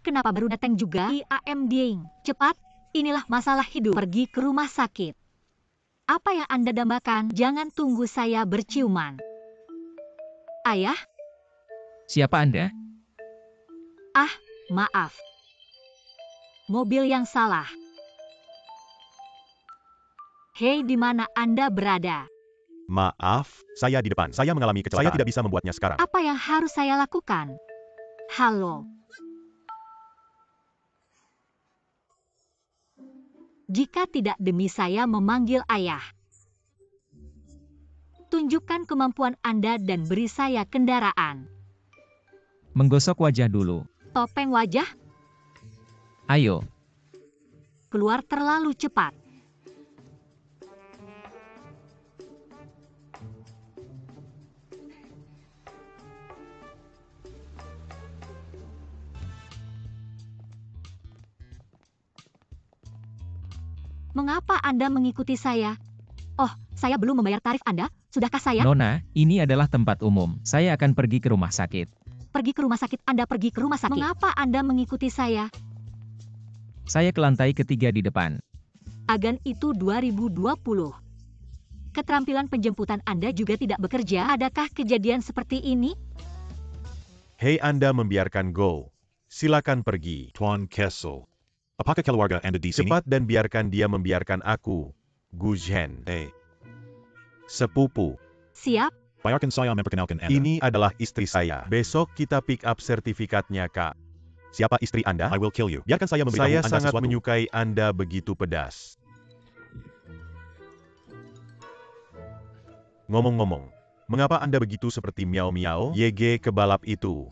kenapa baru datang juga? IAM Ding. Cepat, inilah masalah hidup. Pergi ke rumah sakit. Apa yang Anda dambakan? Jangan tunggu saya berciuman. Ayah? Siapa Anda? Ah, maaf. Mobil yang salah. Hei, di mana Anda berada? Maaf, saya di depan. Saya mengalami kecelakaan. Saya tidak bisa membuatnya sekarang. Apa yang harus saya lakukan? Halo. Jika tidak demi saya memanggil ayah. Tunjukkan kemampuan Anda dan beri saya kendaraan. Menggosok wajah dulu. Topeng wajah? Ayo. Keluar terlalu cepat. Mengapa Anda mengikuti saya? Oh, saya belum membayar tarif Anda. Sudahkah saya? Nona, ini adalah tempat umum. Saya akan pergi ke rumah sakit. Pergi ke rumah sakit. Anda pergi ke rumah sakit. Mengapa Anda mengikuti saya? Saya ke lantai ketiga di depan. Agan itu 2020. Keterampilan penjemputan Anda juga tidak bekerja. Adakah kejadian seperti ini? Hei, Anda membiarkan Go. Silakan pergi. Tuan Kessel. Apakah keluarga Anda di sini? Cepat dan biarkan dia membiarkan aku. Guzhen. Sepupu. Siap. Biarkan saya memperkenalkan Anda. Ini adalah istri saya. Besok kita pick up sertifikatnya, Kak. Siapa istri Anda? I will kill you. Biarkan saya memberitahu Saya Anda sangat sesuatu. menyukai Anda begitu pedas. Ngomong-ngomong, mengapa Anda begitu seperti miau-miau? YG kebalap itu.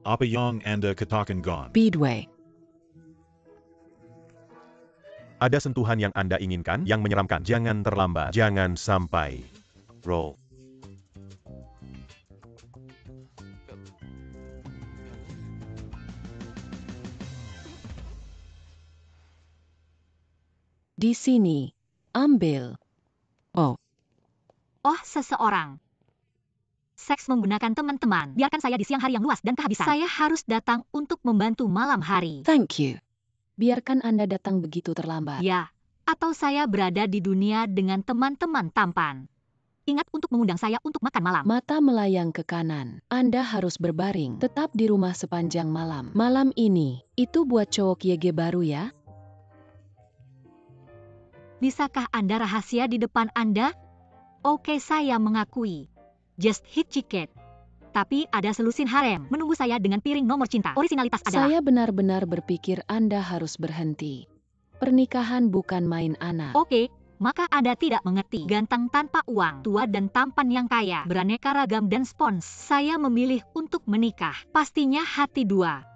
Apa yang Anda katakan Gon? Speedway. Ada sentuhan yang Anda inginkan, yang menyeramkan. Jangan terlambat. Jangan sampai. Roll. Di sini. Ambil. Oh, Oh, seseorang. Seks menggunakan teman-teman. Biarkan saya di siang hari yang luas dan kehabisan. Saya harus datang untuk membantu malam hari. thank you. Biarkan Anda datang begitu terlambat. Ya, atau saya berada di dunia dengan teman-teman tampan. Ingat untuk mengundang saya untuk makan malam. Mata melayang ke kanan. Anda harus berbaring. Tetap di rumah sepanjang malam. Malam ini, itu buat cowok YG baru ya? Bisakah Anda rahasia di depan Anda? Oke, saya mengakui. Just hit chicken. Tapi ada selusin harem menunggu saya dengan piring nomor cinta. Orisinalitas adalah... Saya benar-benar berpikir Anda harus berhenti. Pernikahan bukan main anak. Oke, maka Anda tidak mengerti. Ganteng tanpa uang, tua dan tampan yang kaya, beraneka ragam dan spons. Saya memilih untuk menikah. Pastinya hati dua.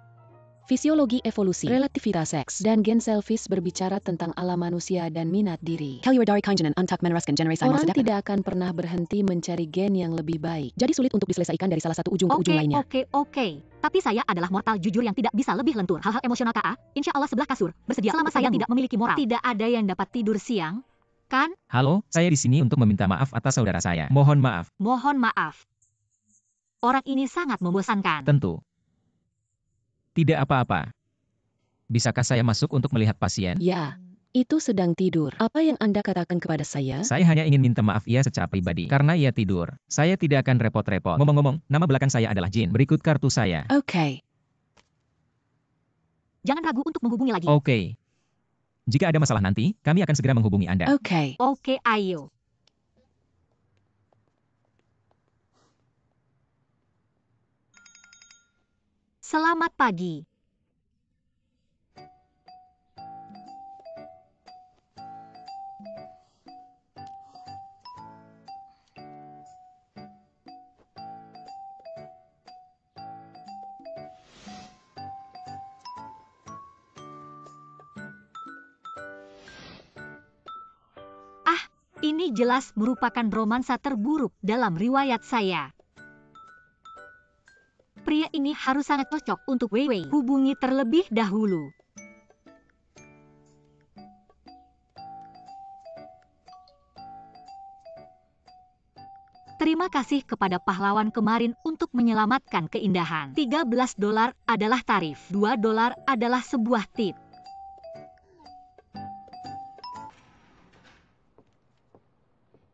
Fisiologi evolusi, relativitas seks, dan gen selfish berbicara tentang alam manusia dan minat diri. Orang tidak akan pernah berhenti mencari gen yang lebih baik. Jadi sulit untuk diselesaikan dari salah satu ujung ke ujung lainnya. Oke. Tapi saya adalah mortal jujur yang tidak bisa lebih lentur. Hal-hal emosional KA, insya Allah sebelah kasur. Bersedia selama saya tidak memiliki moral. Tidak ada yang dapat tidur siang, kan? Halo, saya di sini untuk meminta maaf atas saudara saya. Mohon maaf. Mohon maaf. Orang ini sangat membosankan. Tentu. Tidak apa-apa. Bisakah saya masuk untuk melihat pasien? Ya, itu sedang tidur. Apa yang Anda katakan kepada saya? Saya hanya ingin minta maaf ia secara pribadi. Karena ia tidur. Saya tidak akan repot-repot. Ngomong-ngomong, nama belakang saya adalah Jin. Berikut kartu saya. Oke. Jangan ragu untuk menghubungi lagi. Oke. Jika ada masalah nanti, kami akan segera menghubungi Anda. Oke. Oke, ayo. Selamat pagi. Ini jelas merupakan romansa terburuk dalam riwayat saya. Pria ini harus sangat cocok untuk Weiwei. Hubungi terlebih dahulu. Terima kasih kepada pahlawan kemarin untuk menyelamatkan keindahan. $13 adalah tarif. $2 adalah sebuah tip.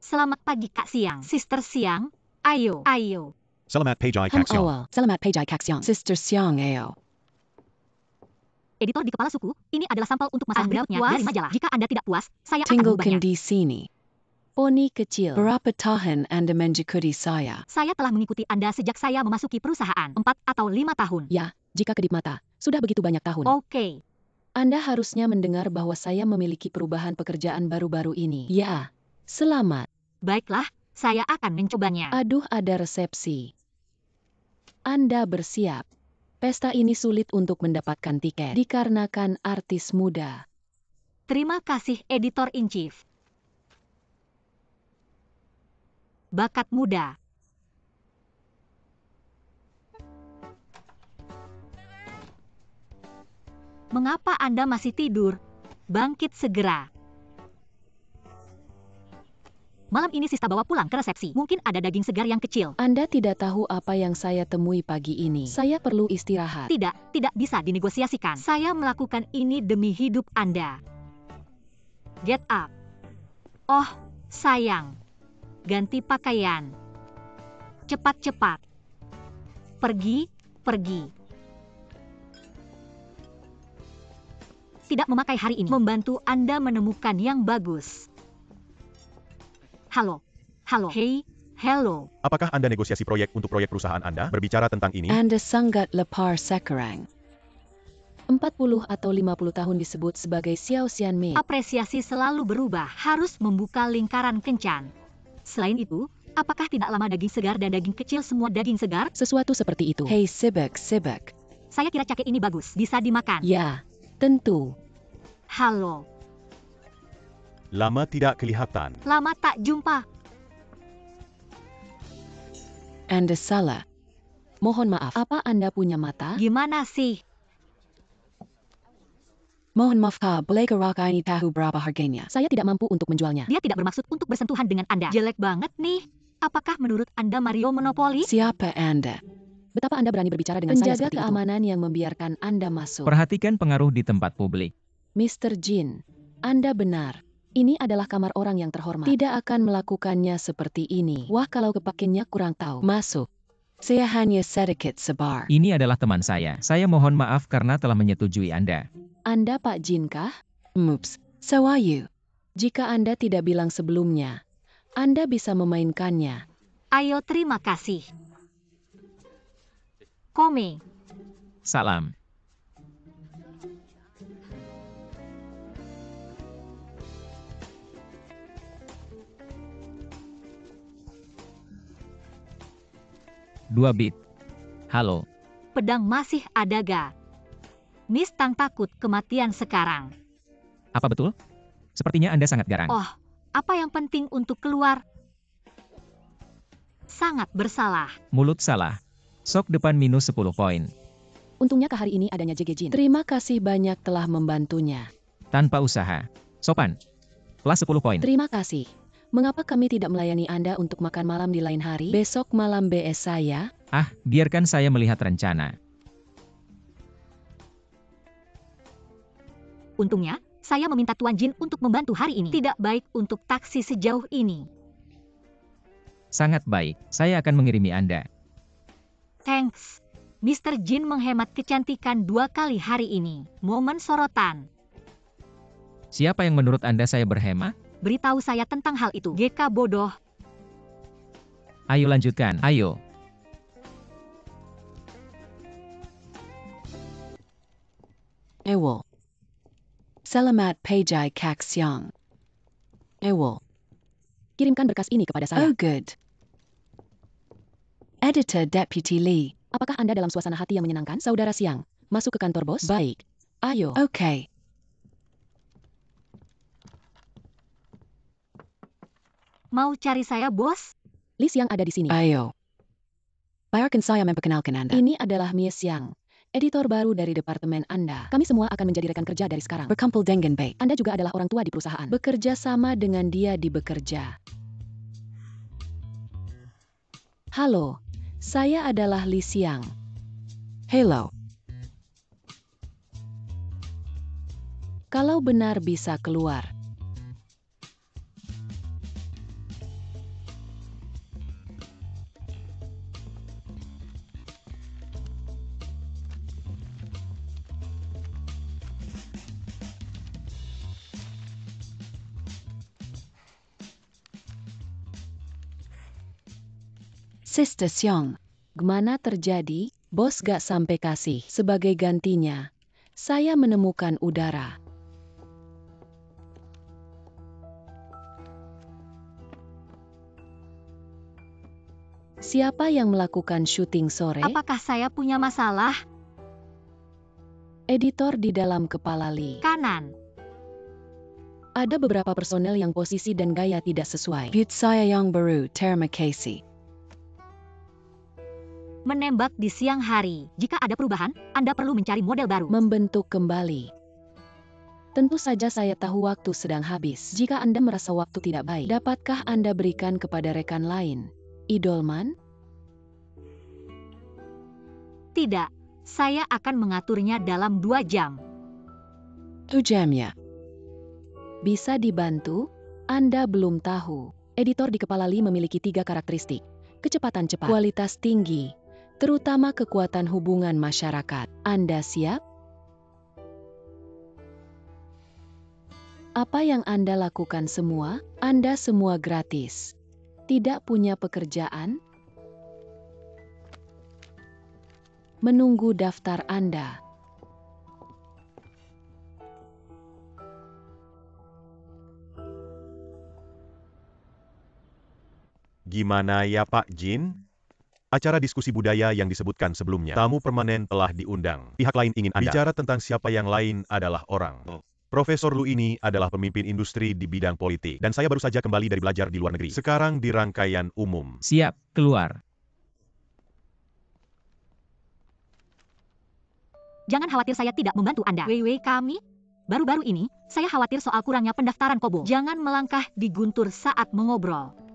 Selamat pagi Kak Siang. Sister Siang, ayo. Selamat pagi Ham Kak Siang. awal. Selamat pagi Kak Siang. Sister Siang Ayo. Editor di kepala suku, ini adalah sampel untuk masalah berikutnya dari majalah. Jika Anda tidak puas, saya akan Tinggalkan mengubahnya. di sini. Poni kecil. Berapa tahun Anda mengikuti saya? Saya telah mengikuti Anda sejak saya memasuki perusahaan. 4 atau 5 tahun. Ya, jika kedip mata, sudah begitu banyak tahun. Oke. Anda harusnya mendengar bahwa saya memiliki perubahan pekerjaan baru-baru ini. Ya, selamat. Baiklah, saya akan mencobanya. Aduh, ada resepsi. Anda bersiap. Pesta ini sulit untuk mendapatkan tiket dikarenakan artis muda. Terima kasih Editor-in-Chief. Bakat muda. Mengapa Anda masih tidur? Bangkit segera. Malam ini Sista bawa pulang ke resepsi. Mungkin ada daging segar yang kecil. Anda tidak tahu apa yang saya temui pagi ini. Saya perlu istirahat. Tidak bisa dinegosiasikan. Saya melakukan ini demi hidup Anda. Get up. Oh, sayang. Ganti pakaian. Cepat-cepat. Pergi. Tidak memakai hari ini membantu Anda menemukan yang bagus. Halo. Hey, hello. Apakah Anda negosiasi proyek untuk proyek perusahaan Anda? Berbicara tentang ini, Anda sangat lepar sekarang. 40 atau 50 tahun disebut sebagai Xiao Xian Mei. Apresiasi selalu berubah, harus membuka lingkaran kencan. Selain itu, apakah tidak lama daging segar dan daging kecil semua daging segar? Sesuatu seperti itu. Hei sibuk. Saya kira cake ini bagus, bisa dimakan. Ya, tentu. Halo, lama tidak kelihatan. lama tak jumpa. Anda salah. Mohon maaf, apa Anda punya mata? Gimana sih? Mohon maaf, boleh gerak ini tahu berapa harganya? Saya tidak mampu untuk menjualnya. Dia tidak bermaksud untuk bersentuhan dengan Anda. Jelek banget nih. Apakah menurut Anda Mario Monopoly? Siapa Anda? Betapa Anda berani berbicara dengan saya Penjaga seperti keamanan yang membiarkan Anda masuk. Perhatikan pengaruh di tempat publik. Mr. Jin, Anda benar. Ini adalah kamar orang yang terhormat. Tidak akan melakukannya seperti ini. Wah, kalau kepakainya kurang tahu. Masuk. Saya hanya sedikit sabar. Ini adalah teman saya. Saya mohon maaf karena telah menyetujui Anda. Anda Pak Jin kah? Moops, so are you. Jika Anda tidak bilang sebelumnya, Anda bisa memainkannya. Ayo, terima kasih. Kome. Salam. Dua bit. Halo. Pedang masih ada ga? Miss Tang takut kematian sekarang. Apa betul? Sepertinya Anda sangat garang. Oh, apa yang penting untuk keluar? Sangat bersalah. Mulut salah. Sok depan minus 10 poin. Untungnya ke hari ini adanya JG Jin. Terima kasih banyak telah membantunya. Tanpa usaha. Sopan. Plus 10 poin. Terima kasih. Mengapa kami tidak melayani Anda untuk makan malam di lain hari? Besok malam BS saya? Ah, biarkan saya melihat rencana. Untungnya, saya meminta Tuan Jin untuk membantu hari ini. Tidak baik untuk taksi sejauh ini. Sangat baik. Saya akan mengirimi Anda. Thanks. Mr. Jin menghemat kecantikan 2 kali hari ini. Momen sorotan. Siapa yang menurut Anda saya berhemat? Beritahu saya tentang hal itu. GK bodoh. Ayo lanjutkan. Ayo. Ewol. Selamat pagi Kak Siang. Ewol. Kirimkan berkas ini kepada saya. Oh good. Editor Deputy Lee. Apakah Anda dalam suasana hati yang menyenangkan? Saudara Siang, masuk ke kantor bos? Baik. Ayo. Oke. Mau cari saya, bos? Lee Siang ada di sini. Ayo. Biarkan saya memperkenalkan Anda. Ini adalah Mia Siang, editor baru dari departemen Anda. Kami semua akan menjadi rekan kerja dari sekarang. Berkumpul dengan baik. Anda juga adalah orang tua di perusahaan. Bekerja sama dengan dia di bekerja. Halo, saya adalah Li Xiang. Hello. Kalau benar bisa keluar. Sister Xiang, gimana terjadi? Bos gak sampai kasih. Sebagai gantinya, saya menemukan udara. Siapa yang melakukan syuting sore? Apakah saya punya masalah? Editor di dalam kepala Li. Kanan. Ada beberapa personel yang posisi dan gaya tidak sesuai. Beat saya yang baru, terima kasih. Menembak di siang hari. Jika ada perubahan, Anda perlu mencari model baru. Membentuk kembali. Tentu saja saya tahu waktu sedang habis. Jika Anda merasa waktu tidak baik, dapatkah Anda berikan kepada rekan lain? Idolman? Tidak. Saya akan mengaturnya dalam 2 jam. 2 jam ya. Bisa dibantu? Anda belum tahu. Editor di kepala Li memiliki 3 karakteristik. Kecepatan cepat, kualitas tinggi, terutama kekuatan hubungan masyarakat. Anda siap? Apa yang Anda lakukan semua? Anda semua gratis. Tidak punya pekerjaan? Menunggu daftar Anda. Gimana ya Pak Jin? Acara diskusi budaya yang disebutkan sebelumnya. Tamu permanen telah diundang. Pihak lain ingin Anda bicara tentang siapa yang lain adalah orang. Profesor Lu ini adalah pemimpin industri di bidang politik. Dan saya baru saja kembali dari belajar di luar negeri. Sekarang di rangkaian umum. Siap, keluar. Jangan khawatir saya tidak membantu Anda. Wei kami? Baru-baru ini, saya khawatir soal kurangnya pendaftaran Kobo. Jangan melangkah di guntur saat mengobrol.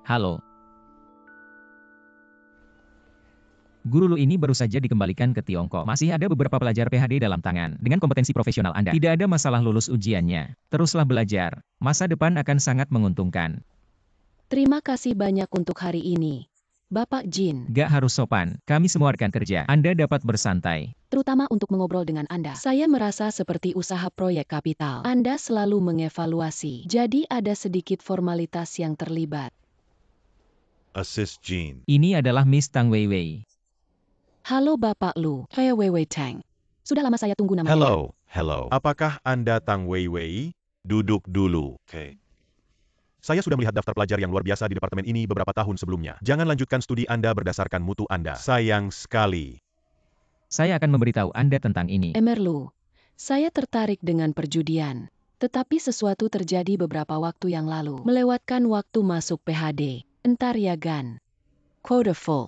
Halo. Guru Lu ini baru saja dikembalikan ke Tiongkok. Masih ada beberapa pelajar PhD dalam tangan. Dengan kompetensi profesional Anda, tidak ada masalah lulus ujiannya. Teruslah belajar. Masa depan akan sangat menguntungkan. Terima kasih banyak untuk hari ini, Bapak Jin. Gak harus sopan. Kami semua rekan kerja. Anda dapat bersantai. Terutama untuk mengobrol dengan Anda. Saya merasa seperti usaha proyek kapital. Anda selalu mengevaluasi. Jadi ada sedikit formalitas yang terlibat. Assist Jean. Ini adalah Miss Tang Weiwei. Halo Bapak Lu. Saya Weiwei Tang. Sudah lama saya tunggu nama Hello. Hello. Apakah Anda Tang Weiwei? Duduk dulu. Okay. Saya sudah melihat daftar pelajar yang luar biasa di departemen ini beberapa tahun sebelumnya. Jangan lanjutkan studi Anda berdasarkan mutu Anda. Sayang sekali. Saya akan memberitahu Anda tentang ini. Emer Lu. Saya tertarik dengan perjudian. Tetapi sesuatu terjadi beberapa waktu yang lalu. Melewatkan waktu masuk PhD. Entar ya Gan. Quota full.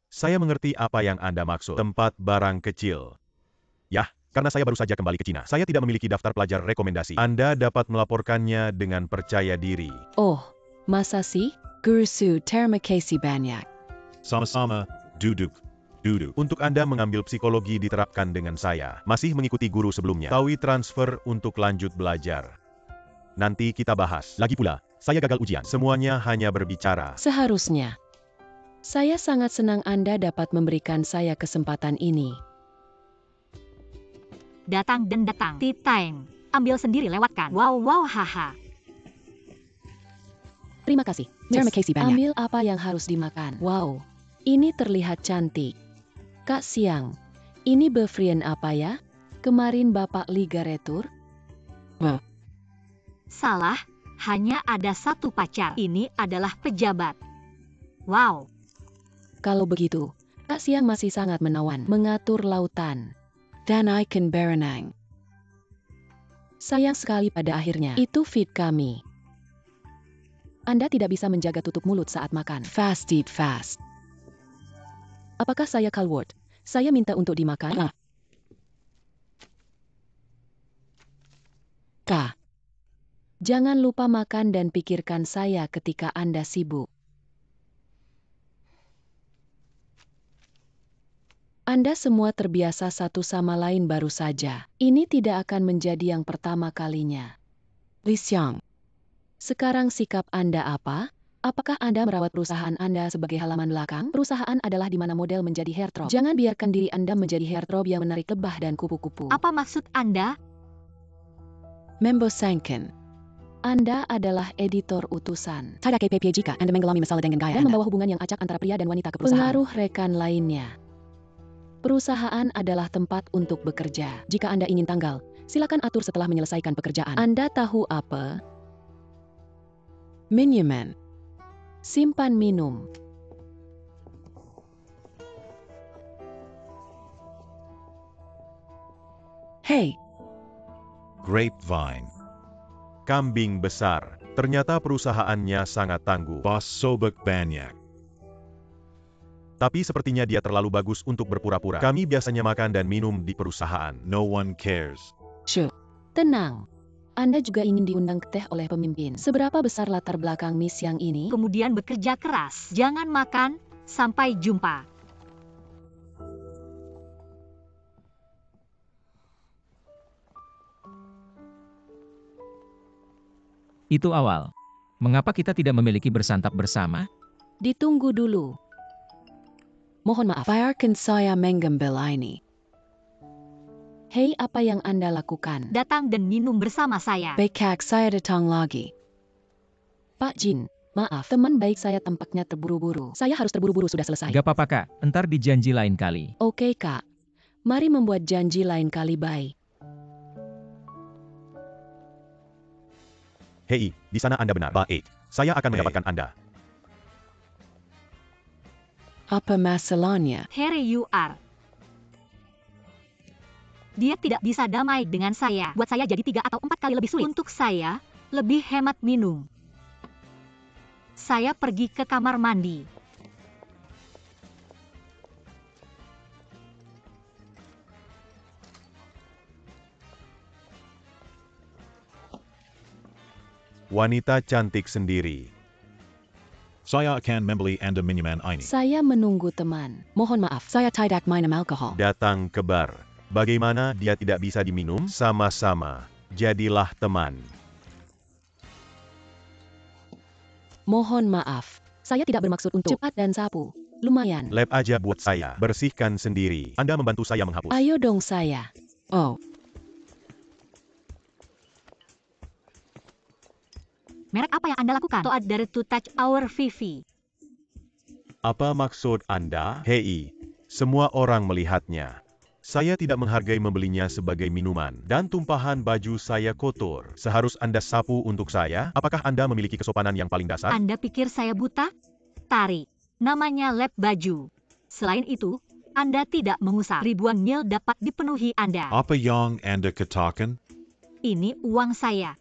Saya mengerti apa yang Anda maksud. Tempat barang kecil. Yah, karena saya baru saja kembali ke Cina. Saya tidak memiliki daftar pelajar rekomendasi. Anda dapat melaporkannya dengan percaya diri. Oh, masa sih? Guru Su, terima kasih banyak. Sama-sama. Duduk. Duduk. Untuk Anda mengambil psikologi diterapkan dengan saya. Masih mengikuti guru sebelumnya. Tawi transfer untuk lanjut belajar. Nanti kita bahas. Lagi pula, saya gagal ujian. Semuanya hanya berbicara. Seharusnya. Saya sangat senang Anda dapat memberikan saya kesempatan ini. Datang dan datang. Tea time. Ambil sendiri lewatkan. Wow, haha. Terima kasih. Terima kasih banyak. Ambil apa yang harus dimakan. Wow, ini terlihat cantik. Kak Siang, ini befriend apa ya? Kemarin Bapak Liga Retur? Salah, hanya ada satu pacar. Ini adalah pejabat. Wow. Kalau begitu, Kak Siang masih sangat menawan. Mengatur lautan. Dan ikan berenang. Sayang sekali pada akhirnya. Itu feed kami. Anda tidak bisa menjaga tutup mulut saat makan. Fast eat fast. Apakah saya Calward? Saya minta untuk dimakan. K. Jangan lupa makan dan pikirkan saya ketika Anda sibuk. Anda semua terbiasa satu sama lain baru saja. Ini tidak akan menjadi yang pertama kalinya. Li Xiang. Sekarang sikap Anda apa? Apakah Anda merawat perusahaan Anda sebagai halaman belakang? Perusahaan adalah di mana model menjadi heartthrob. Jangan biarkan diri Anda menjadi heartthrob yang menarik lebah dan kupu-kupu. Apa maksud Anda? Membo Sangken. Anda adalah editor utusan. Tidak KPP jika Anda mengalami masalah dengan gaya Anda. Membawa hubungan yang acak antara pria dan wanita ke perusahaan. Pengaruh rekan lainnya. Perusahaan adalah tempat untuk bekerja. Jika Anda ingin tanggal, silakan atur setelah menyelesaikan pekerjaan. Anda tahu apa? Minuman. Simpan minum. Hey. Grapevine. Kambing besar. Ternyata perusahaannya sangat tangguh. Boss Sobek Banyak. Tapi sepertinya dia terlalu bagus untuk berpura-pura. Kami biasanya makan dan minum di perusahaan. No one cares. Shh. Tenang. Anda juga ingin diundang ke teh oleh pemimpin. Seberapa besar latar belakang Miss Yang ini? Kemudian bekerja keras. Jangan makan. Sampai jumpa. Itu awal. Mengapa kita tidak memiliki bersantap bersama? Ditunggu dulu. Mohon maaf, biarkan saya mengambil ini. Hei, apa yang Anda lakukan? Datang dan minum bersama saya. Baiklah, saya datang lagi. Pak Jin, maaf, teman baik saya tampaknya terburu-buru. Saya harus terburu-buru sudah selesai. Gak apa-apa kak, entar dijanji lain kali. Oke kak, mari membuat janji lain kali, bye. Hei, di sana Anda benar. Baik, saya akan mendapatkan Anda. Apa masalahnya? Here you are. Dia tidak bisa damai dengan saya. Buat saya jadi 3 atau 4 kali lebih sulit. Untuk saya, lebih hemat minum. Saya pergi ke kamar mandi. Wanita cantik sendiri. Saya akan membeli Anda minuman ini. Saya menunggu teman. Mohon maaf, saya tidak minum alkohol. Datang ke bar. Bagaimana dia tidak bisa diminum? Sama-sama. Jadilah teman. Mohon maaf, saya tidak bermaksud untuk cepat dan sapu. Lumayan. Lap aja buat saya. Bersihkan sendiri. Anda membantu saya menghapus. Ayo dong saya. Oh. Merek apa yang Anda lakukan? To adhere to touch our Vivi. Apa maksud Anda? Hei, semua orang melihatnya. Saya tidak menghargai membelinya sebagai minuman. Dan tumpahan baju saya kotor. Seharus Anda sapu untuk saya? Apakah Anda memiliki kesopanan yang paling dasar? Anda pikir saya buta? Tarik. Namanya lap baju. Selain itu, Anda tidak mengusap. Ribuan mil dapat dipenuhi Anda. Apa yang Anda katakan? Ini uang saya.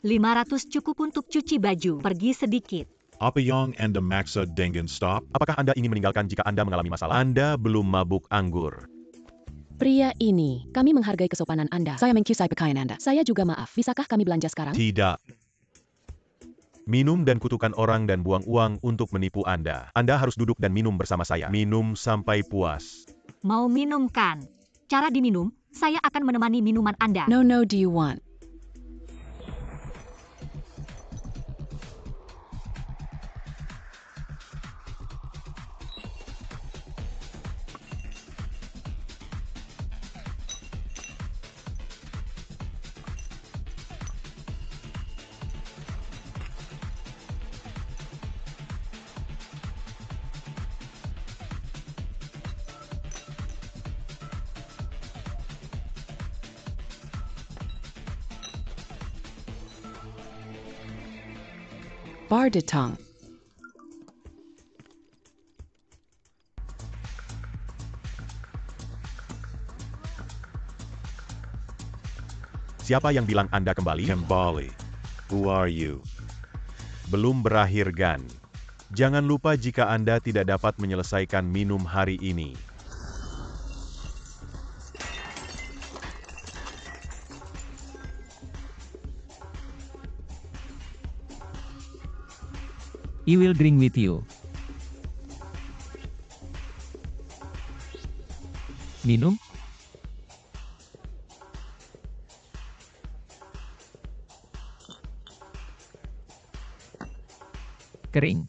500 cukup untuk cuci baju. Pergi sedikit. Apa yang Anda maksud dengan stop? Apakah Anda ingin meninggalkan jika Anda mengalami masalah? Anda belum mabuk anggur. Pria ini, kami menghargai kesopanan Anda. Saya mengkisai pakaian Anda. Saya juga maaf, bisakah kami belanja sekarang? Tidak. Minum dan kutukan orang dan buang uang untuk menipu Anda. Anda harus duduk dan minum bersama saya. Minum sampai puas. Mau minum kan? Cara diminum, saya akan menemani minuman Anda. No, do you want? Bar Datang. Siapa yang bilang Anda kembali? Kembali. Who are you? Belum berakhir, Gan. Jangan lupa jika Anda tidak dapat menyelesaikan minum hari ini. I will drink with you. Minum? Kering.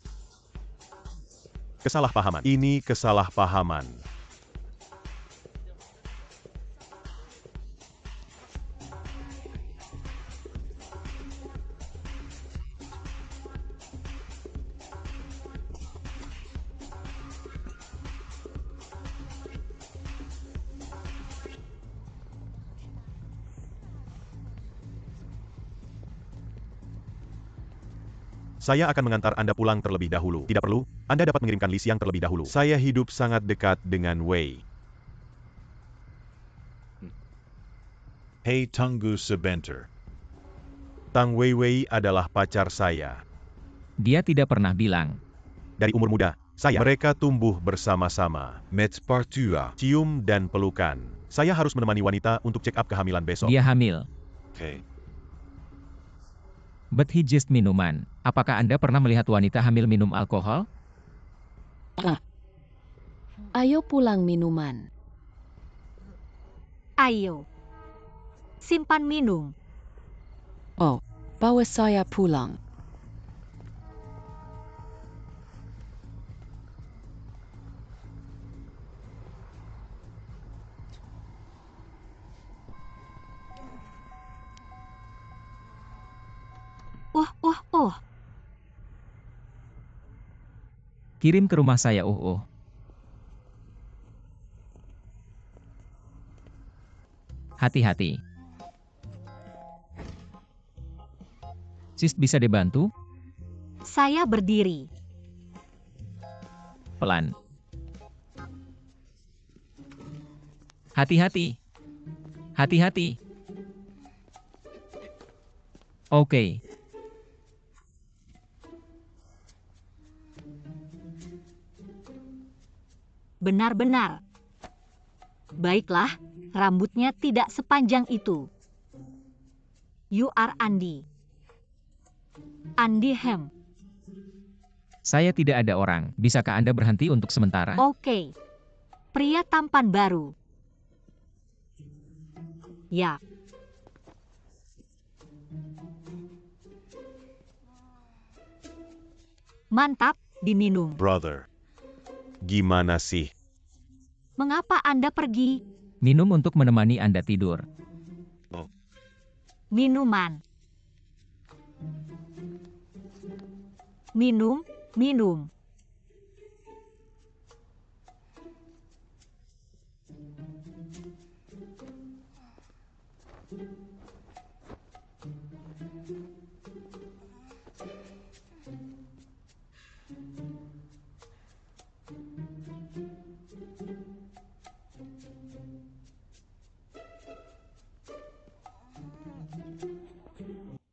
Kesalahpahaman. Ini kesalahpahaman. Saya akan mengantar Anda pulang terlebih dahulu. Tidak perlu, Anda dapat mengirimkan list yang terlebih dahulu. Saya hidup sangat dekat dengan Wei. Hey Tunggu sebentar. Tang Weiwei adalah pacar saya. Dia tidak pernah bilang. Dari umur muda, mereka tumbuh bersama-sama. Met partua. Cium dan pelukan. Saya harus menemani wanita untuk check up kehamilan besok. Dia hamil. Okay. But he just minuman. Apakah Anda pernah melihat wanita hamil minum alkohol? Ayo pulang minuman. Ayo. Simpan minum. Oh, bawa saya pulang. Oh. Kirim ke rumah saya, Hati-hati. Sis, bisa dibantu? Saya berdiri. Pelan. Hati-hati. Hati-hati. Oke. Benar-benar. Baiklah, rambutnya tidak sepanjang itu. You are Andy. Andy Hem. Saya tidak ada orang. Bisakah Anda berhenti untuk sementara? Oke. Pria tampan baru. Ya. Mantap, diminum. Brother. Gimana sih? Mengapa Anda pergi? Minum untuk menemani Anda tidur. Minuman. Minum.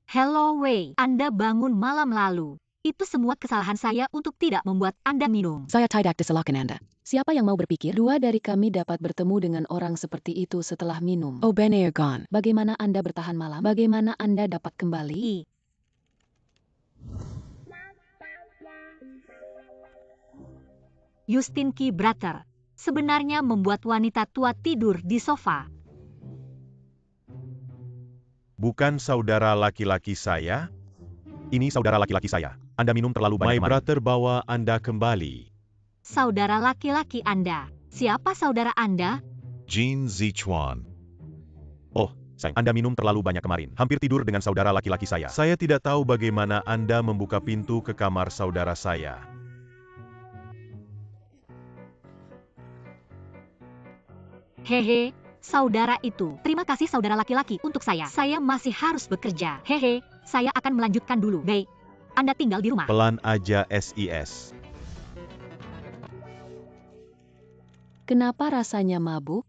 Hello Wei, Anda bangun malam lalu. Itu semua kesalahan saya untuk tidak membuat Anda minum. Saya tidak disalahkan Anda. Siapa yang mau berpikir dua dari kami dapat bertemu dengan orang seperti itu setelah minum? Oh Benergon, bagaimana Anda bertahan malam? Bagaimana Anda dapat kembali? Justin Key Brother. Sebenarnya membuat wanita tua tidur di sofa. Bukan saudara laki-laki saya? Ini saudara laki-laki saya. Anda minum terlalu banyak. My brother bawa Anda kembali. Saudara laki-laki Anda. Siapa saudara Anda? Jean Zichuan. Oh, sayang. Anda minum terlalu banyak kemarin. Hampir tidur dengan saudara laki-laki saya. Saya tidak tahu bagaimana Anda membuka pintu ke kamar saudara saya. Hehe, saudara itu. Terima kasih saudara laki-laki untuk saya. Saya masih harus bekerja. Hehe, saya akan melanjutkan dulu. Baik, Anda tinggal di rumah. Pelan aja SIS. Kenapa rasanya mabuk?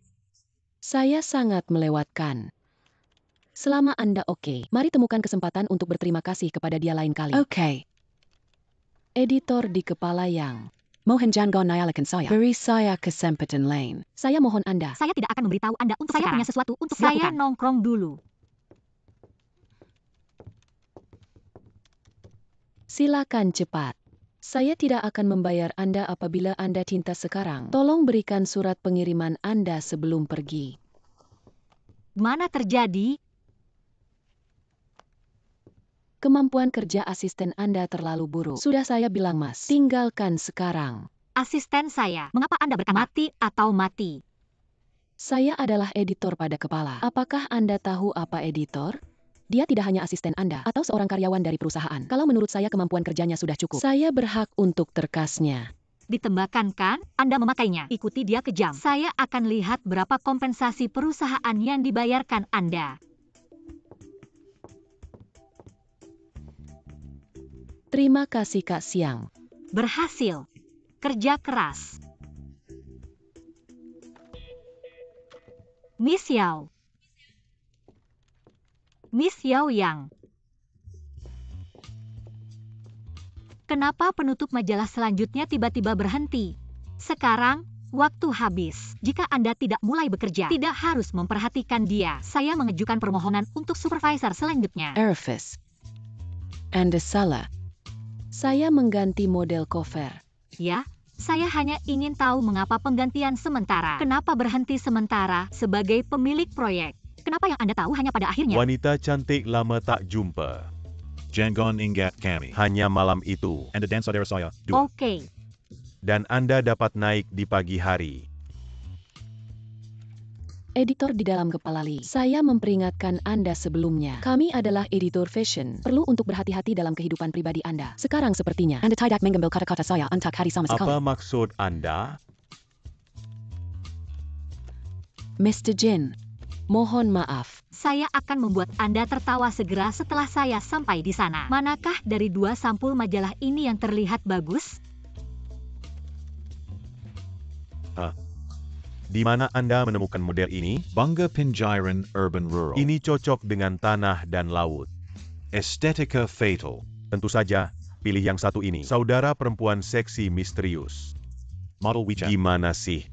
Saya sangat melewatkan. Selama Anda oke, mari temukan kesempatan untuk berterima kasih kepada dia lain kali. Oke. Editor di kepala yang mohon jangan nyalakan saya. Beri saya kesempatan lain. Saya mohon Anda. Saya tidak akan memberitahu Anda untuk Saya sekarang. punya sesuatu untuk Saya dilakukan. Nongkrong dulu. Silakan cepat. Saya tidak akan membayar Anda apabila Anda cinta sekarang. Tolong berikan surat pengiriman Anda sebelum pergi. Mana terjadi? Kemampuan kerja asisten Anda terlalu buruk. Sudah saya bilang Mas, tinggalkan sekarang. Asisten saya. Mengapa Anda berkata mati atau mati? Saya adalah editor pada kepala. Apakah Anda tahu apa editor? Dia tidak hanya asisten Anda atau seorang karyawan dari perusahaan. Kalau menurut saya kemampuan kerjanya sudah cukup. Saya berhak untuk terkasnya. Ditembakkan kan? Anda memakainya. Ikuti dia kejam. Saya akan lihat berapa kompensasi perusahaan yang dibayarkan Anda. Terima kasih Kak Siang. Berhasil. Kerja keras. Miss Yao. Miss Yao Yang. Kenapa penutup majalah selanjutnya tiba-tiba berhenti? Sekarang, waktu habis. Jika Anda tidak mulai bekerja, tidak harus memperhatikan dia. Saya mengajukan permohonan untuk supervisor selanjutnya. Erfis. Anda salah. Saya mengganti model cover. Ya, saya hanya ingin tahu mengapa penggantian sementara. Kenapa berhenti sementara sebagai pemilik proyek? Kenapa yang Anda tahu hanya pada akhirnya? Wanita cantik lama tak jumpa. Jangan ingat kami. Hanya malam itu. Anda dan saudara saya. Oke. Dan Anda dapat naik di pagi hari. Editor di dalam kepala Lee. Saya memperingatkan Anda sebelumnya. Kami adalah editor fashion. Perlu untuk berhati-hati dalam kehidupan pribadi Anda. Sekarang sepertinya Anda tidak mengambil kata-kata saya untuk hari sama sekali. Apa maksud Anda? Mr. Jin, mohon maaf. Saya akan membuat Anda tertawa segera setelah saya sampai di sana. Manakah dari dua sampul majalah ini yang terlihat bagus? Di mana Anda menemukan model ini? Bangga Pinjairan Urban Rural. Ini cocok dengan tanah dan laut. Estetika Fatal. Tentu saja, pilih yang satu ini. Saudara perempuan seksi misterius. Model WeChat. Gimana sih?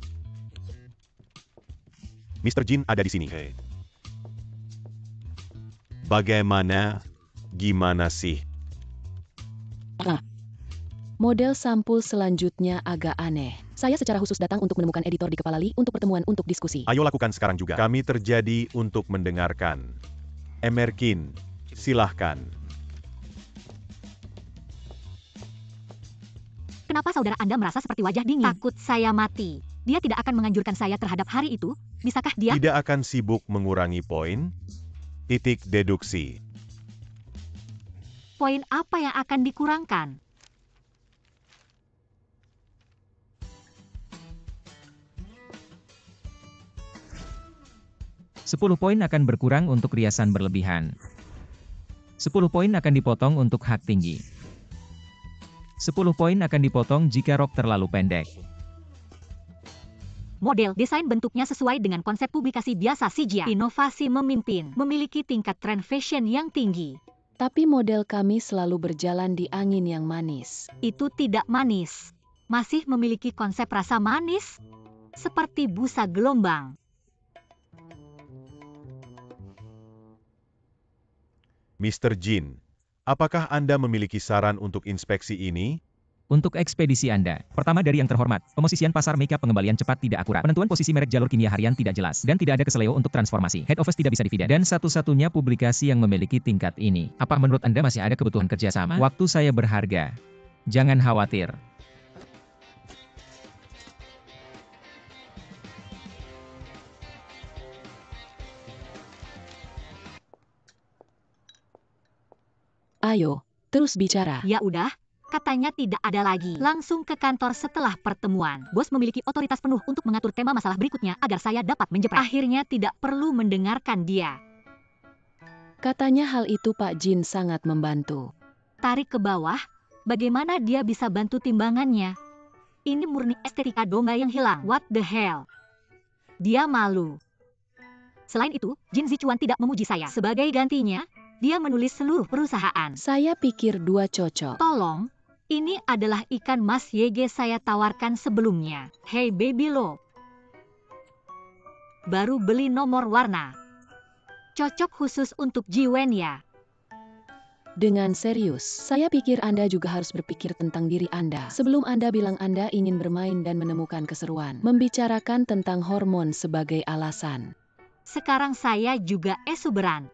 Mr. Jin ada di sini. Okay. Bagaimana? Gimana sih? Model sampul selanjutnya agak aneh. Saya secara khusus datang untuk menemukan editor di kepala Lee untuk pertemuan untuk diskusi. Ayo lakukan sekarang juga. Kami terjadi untuk mendengarkan. Emerkin, silahkan. Kenapa saudara Anda merasa seperti wajah dingin? Takut saya mati. Dia tidak akan menganjurkan saya terhadap hari itu. Bisakah dia? Tidak akan sibuk mengurangi poin? Titik deduksi. Poin apa yang akan dikurangkan? 10 poin akan berkurang untuk riasan berlebihan. 10 poin akan dipotong untuk hak tinggi. 10 poin akan dipotong jika rok terlalu pendek. Model desain bentuknya sesuai dengan konsep publikasi biasa Sijia. Inovasi memimpin, memiliki tingkat tren fashion yang tinggi. Tapi model kami selalu berjalan di angin yang manis. Itu tidak manis. Masih memiliki konsep rasa manis, seperti busa gelombang. Mr. Jin, apakah Anda memiliki saran untuk inspeksi ini? Untuk ekspedisi Anda, pertama dari yang terhormat, pemosisian pasar makeup pengembalian cepat tidak akurat, penentuan posisi merek jalur kimia harian tidak jelas, dan tidak ada keseleo untuk transformasi. Head office tidak bisa dividen, dan satu-satunya publikasi yang memiliki tingkat ini. Apa menurut Anda masih ada kebutuhan kerjasama? Waktu saya berharga. Jangan khawatir. Ayo, terus bicara. Ya udah, katanya tidak ada lagi. Langsung ke kantor setelah pertemuan. Bos memiliki otoritas penuh untuk mengatur tema masalah berikutnya agar saya dapat menjepret. Akhirnya tidak perlu mendengarkan dia. Katanya hal itu Pak Jin sangat membantu. Tarik ke bawah, bagaimana dia bisa bantu timbangannya? Ini murni estetika domba yang hilang. What the hell? Dia malu. Selain itu, Jin Zichuan tidak memuji saya. Sebagai gantinya, dia menulis seluruh perusahaan. Saya pikir 2 cocok. Tolong, ini adalah ikan mas YG saya tawarkan sebelumnya. Hey baby lo. Baru beli nomor warna. Cocok khusus untuk Jiwen ya. Dengan serius, saya pikir Anda juga harus berpikir tentang diri Anda. Sebelum Anda bilang Anda ingin bermain dan menemukan keseruan. Membicarakan tentang hormon sebagai alasan. Sekarang saya juga exuberan.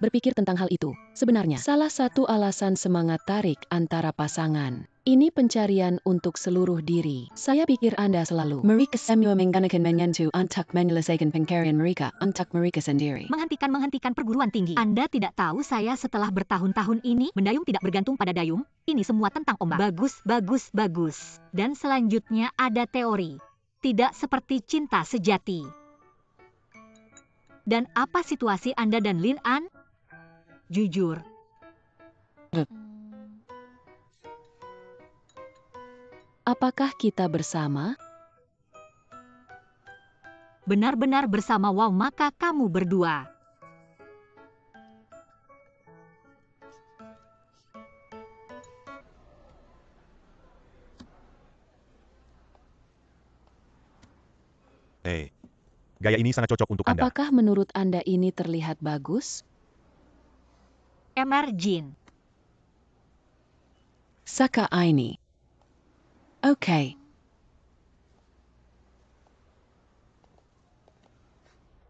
Berpikir tentang hal itu, sebenarnya salah satu alasan semangat tarik antara pasangan. Ini pencarian untuk seluruh diri. Saya pikir Anda selalu mereka semua menggunakan menyentuh untuk menyelesaikan pencarian mereka untuk mereka sendiri. Menghentikan perguruan tinggi. Anda tidak tahu saya setelah bertahun-tahun ini mendayung tidak bergantung pada dayung. Ini semua tentang ombak. Bagus. Dan selanjutnya ada teori. Tidak seperti cinta sejati. Dan apa situasi Anda dan Lin An? Jujur. Apakah kita bersama? Benar-benar bersama. Wow, maka kamu berdua. Gaya ini sangat cocok untuk Anda. Apakah menurut Anda ini terlihat bagus? Emar Jin. Saka ini. Oke.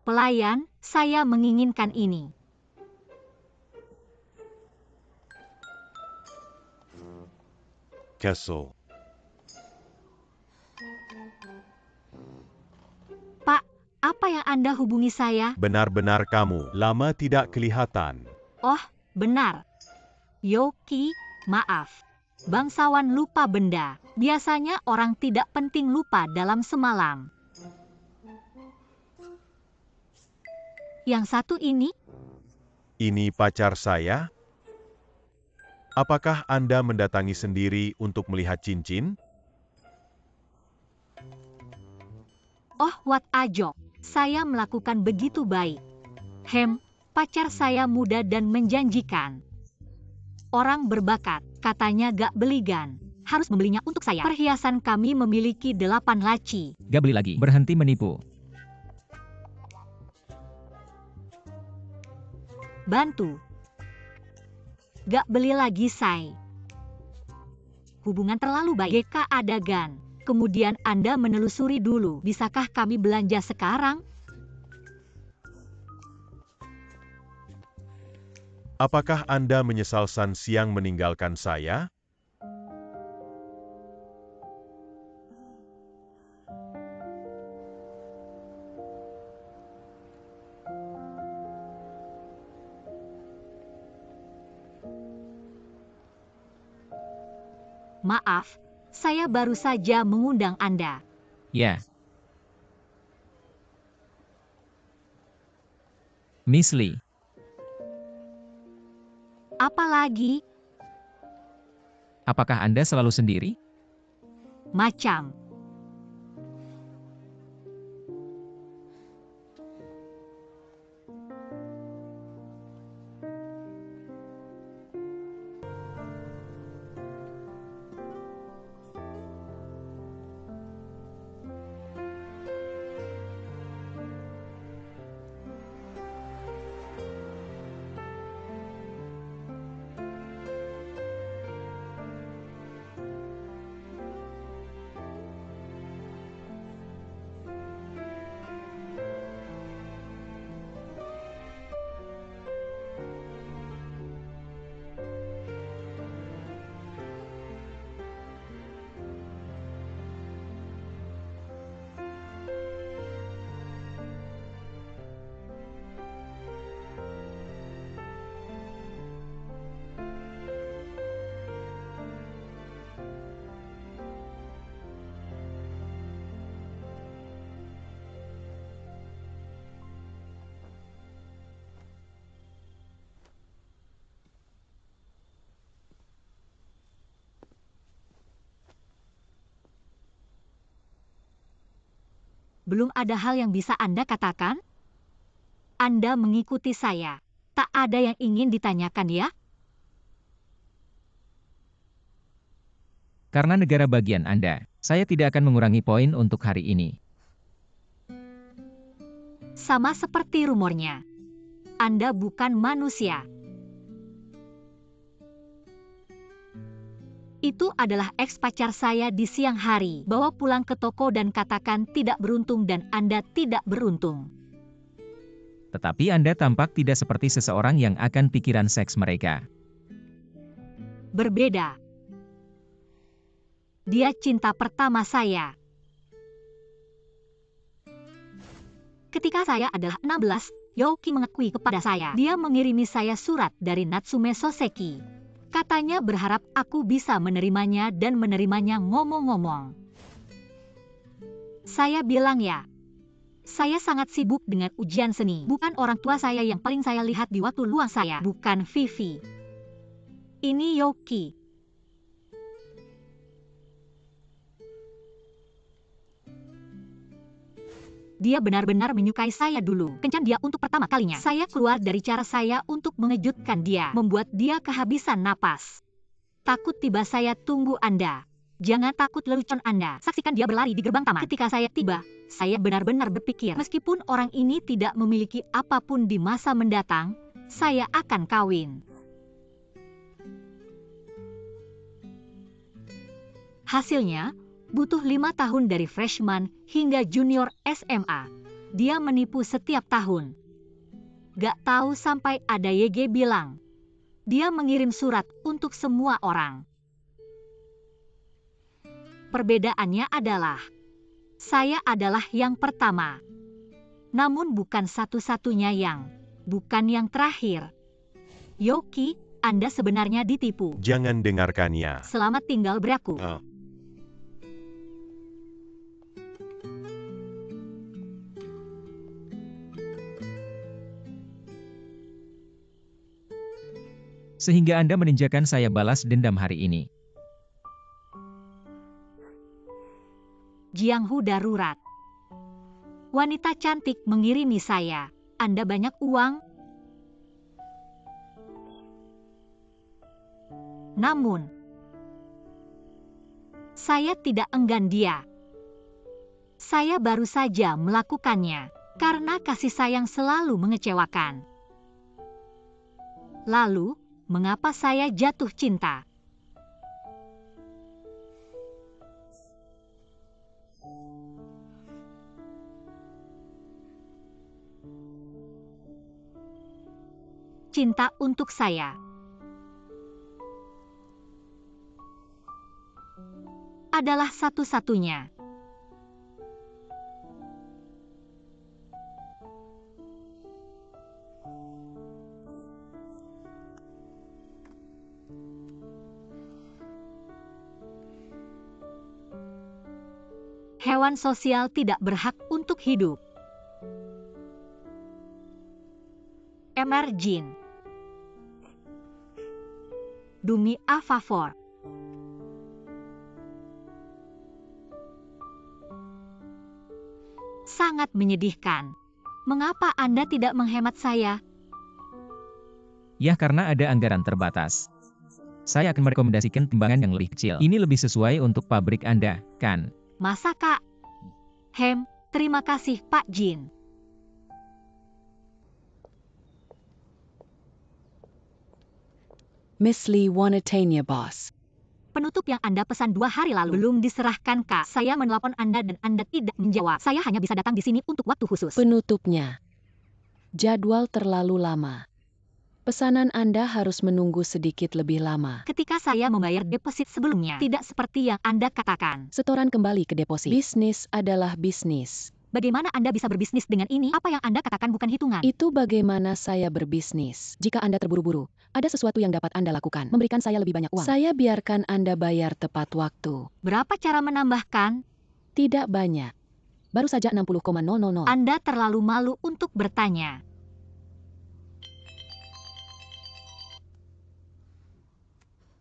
Pelayan, saya menginginkan ini. Castle. Pak, apa yang Anda hubungi saya? Benar-benar kamu. Lama tidak kelihatan. Oh, benar. Yoki, maaf. Bangsawan lupa benda. Biasanya orang tidak penting lupa dalam semalam. Yang satu ini? Ini pacar saya? Apakah Anda mendatangi sendiri untuk melihat cincin? Oh, what ajok. Saya melakukan begitu baik. Pacar saya muda dan menjanjikan. Orang berbakat, katanya gak beligan. Harus membelinya untuk saya. Perhiasan kami memiliki 8 laci. Gak beli lagi. Berhenti menipu. Bantu. Gak beli lagi, say. Hubungan terlalu baik. GK Adagan. Kemudian Anda menelusuri dulu. Bisakah kami belanja sekarang? Apakah Anda menyesal siang meninggalkan saya? Maaf, saya baru saja mengundang Anda. Ya. Miss Lee. Apalagi? Apakah Anda selalu sendiri? Macam. Belum ada hal yang bisa Anda katakan? Anda mengikuti saya. Tak ada yang ingin ditanyakan ya? Karena negara bagian Anda, saya tidak akan mengurangi poin untuk hari ini. Sama seperti rumornya. Anda bukan manusia. Itu adalah ex-pacar saya di siang hari. Bawa pulang ke toko dan katakan tidak beruntung dan Anda tidak beruntung. Tetapi Anda tampak tidak seperti seseorang yang akan pikiran seks mereka. Berbeda. Dia cinta pertama saya. Ketika saya adalah 16, Yoki mengakui kepada saya. Dia mengirimi saya surat dari Natsume Soseki. Katanya berharap aku bisa menerimanya dan menerimanya ngomong-ngomong. Saya bilang ya. Saya sangat sibuk dengan ujian seni. Bukan orang tua saya yang paling saya lihat di waktu luang saya. Bukan Vivi. Ini Yoki. Dia benar-benar menyukai saya dulu. Kencan dia untuk pertama kalinya. Saya keluar dari cara saya untuk mengejutkan dia. Membuat dia kehabisan napas. Takut tiba saya tunggu Anda. Jangan takut lelucon Anda. Saksikan dia berlari di gerbang taman. Ketika saya tiba, saya benar-benar berpikir. Meskipun orang ini tidak memiliki apapun di masa mendatang, saya akan kawin. Hasilnya, butuh 5 tahun dari freshman hingga junior SMA. Dia menipu setiap tahun. Gak tahu sampai ada YG bilang. Dia mengirim surat untuk semua orang. Perbedaannya adalah, saya adalah yang pertama. Namun bukan satu-satunya bukan yang terakhir. Yoki, Anda sebenarnya ditipu. Jangan dengarkannya. Selamat tinggal beraku. Sehingga Anda meninjakan saya balas dendam hari ini. Jianghu darurat. Wanita cantik mengirimi saya. Anda banyak uang? Namun, saya tidak enggan dia. Saya baru saja melakukannya, karena kasih sayang selalu mengecewakan. Lalu, mengapa saya jatuh cinta? Cinta untuk saya adalah satu-satunya. Hewan sosial tidak berhak untuk hidup. Emergin. Demi a favor. Sangat menyedihkan. Mengapa Anda tidak menghemat saya? Ya karena ada anggaran terbatas. Saya akan merekomendasikan timbangan yang lebih kecil. Ini lebih sesuai untuk pabrik Anda, kan? Masa Kak? Terima kasih Pak Jin. Miss Lee wanna tanya boss. Penutup yang Anda pesan 2 hari lalu belum diserahkan Kak. Saya menelpon Anda dan Anda tidak menjawab. Saya hanya bisa datang di sini untuk waktu khusus. Penutupnya. Jadwal terlalu lama. Pesanan Anda harus menunggu sedikit lebih lama. Ketika saya membayar deposit sebelumnya, tidak seperti yang Anda katakan. Setoran kembali ke deposit. Bisnis adalah bisnis. Bagaimana Anda bisa berbisnis dengan ini? Apa yang Anda katakan bukan hitungan. Itu bagaimana saya berbisnis. Jika Anda terburu-buru, ada sesuatu yang dapat Anda lakukan. Memberikan saya lebih banyak uang. Saya biarkan Anda bayar tepat waktu. Berapa cara menambahkan? Tidak banyak. Baru saja 60,000. Anda terlalu malu untuk bertanya.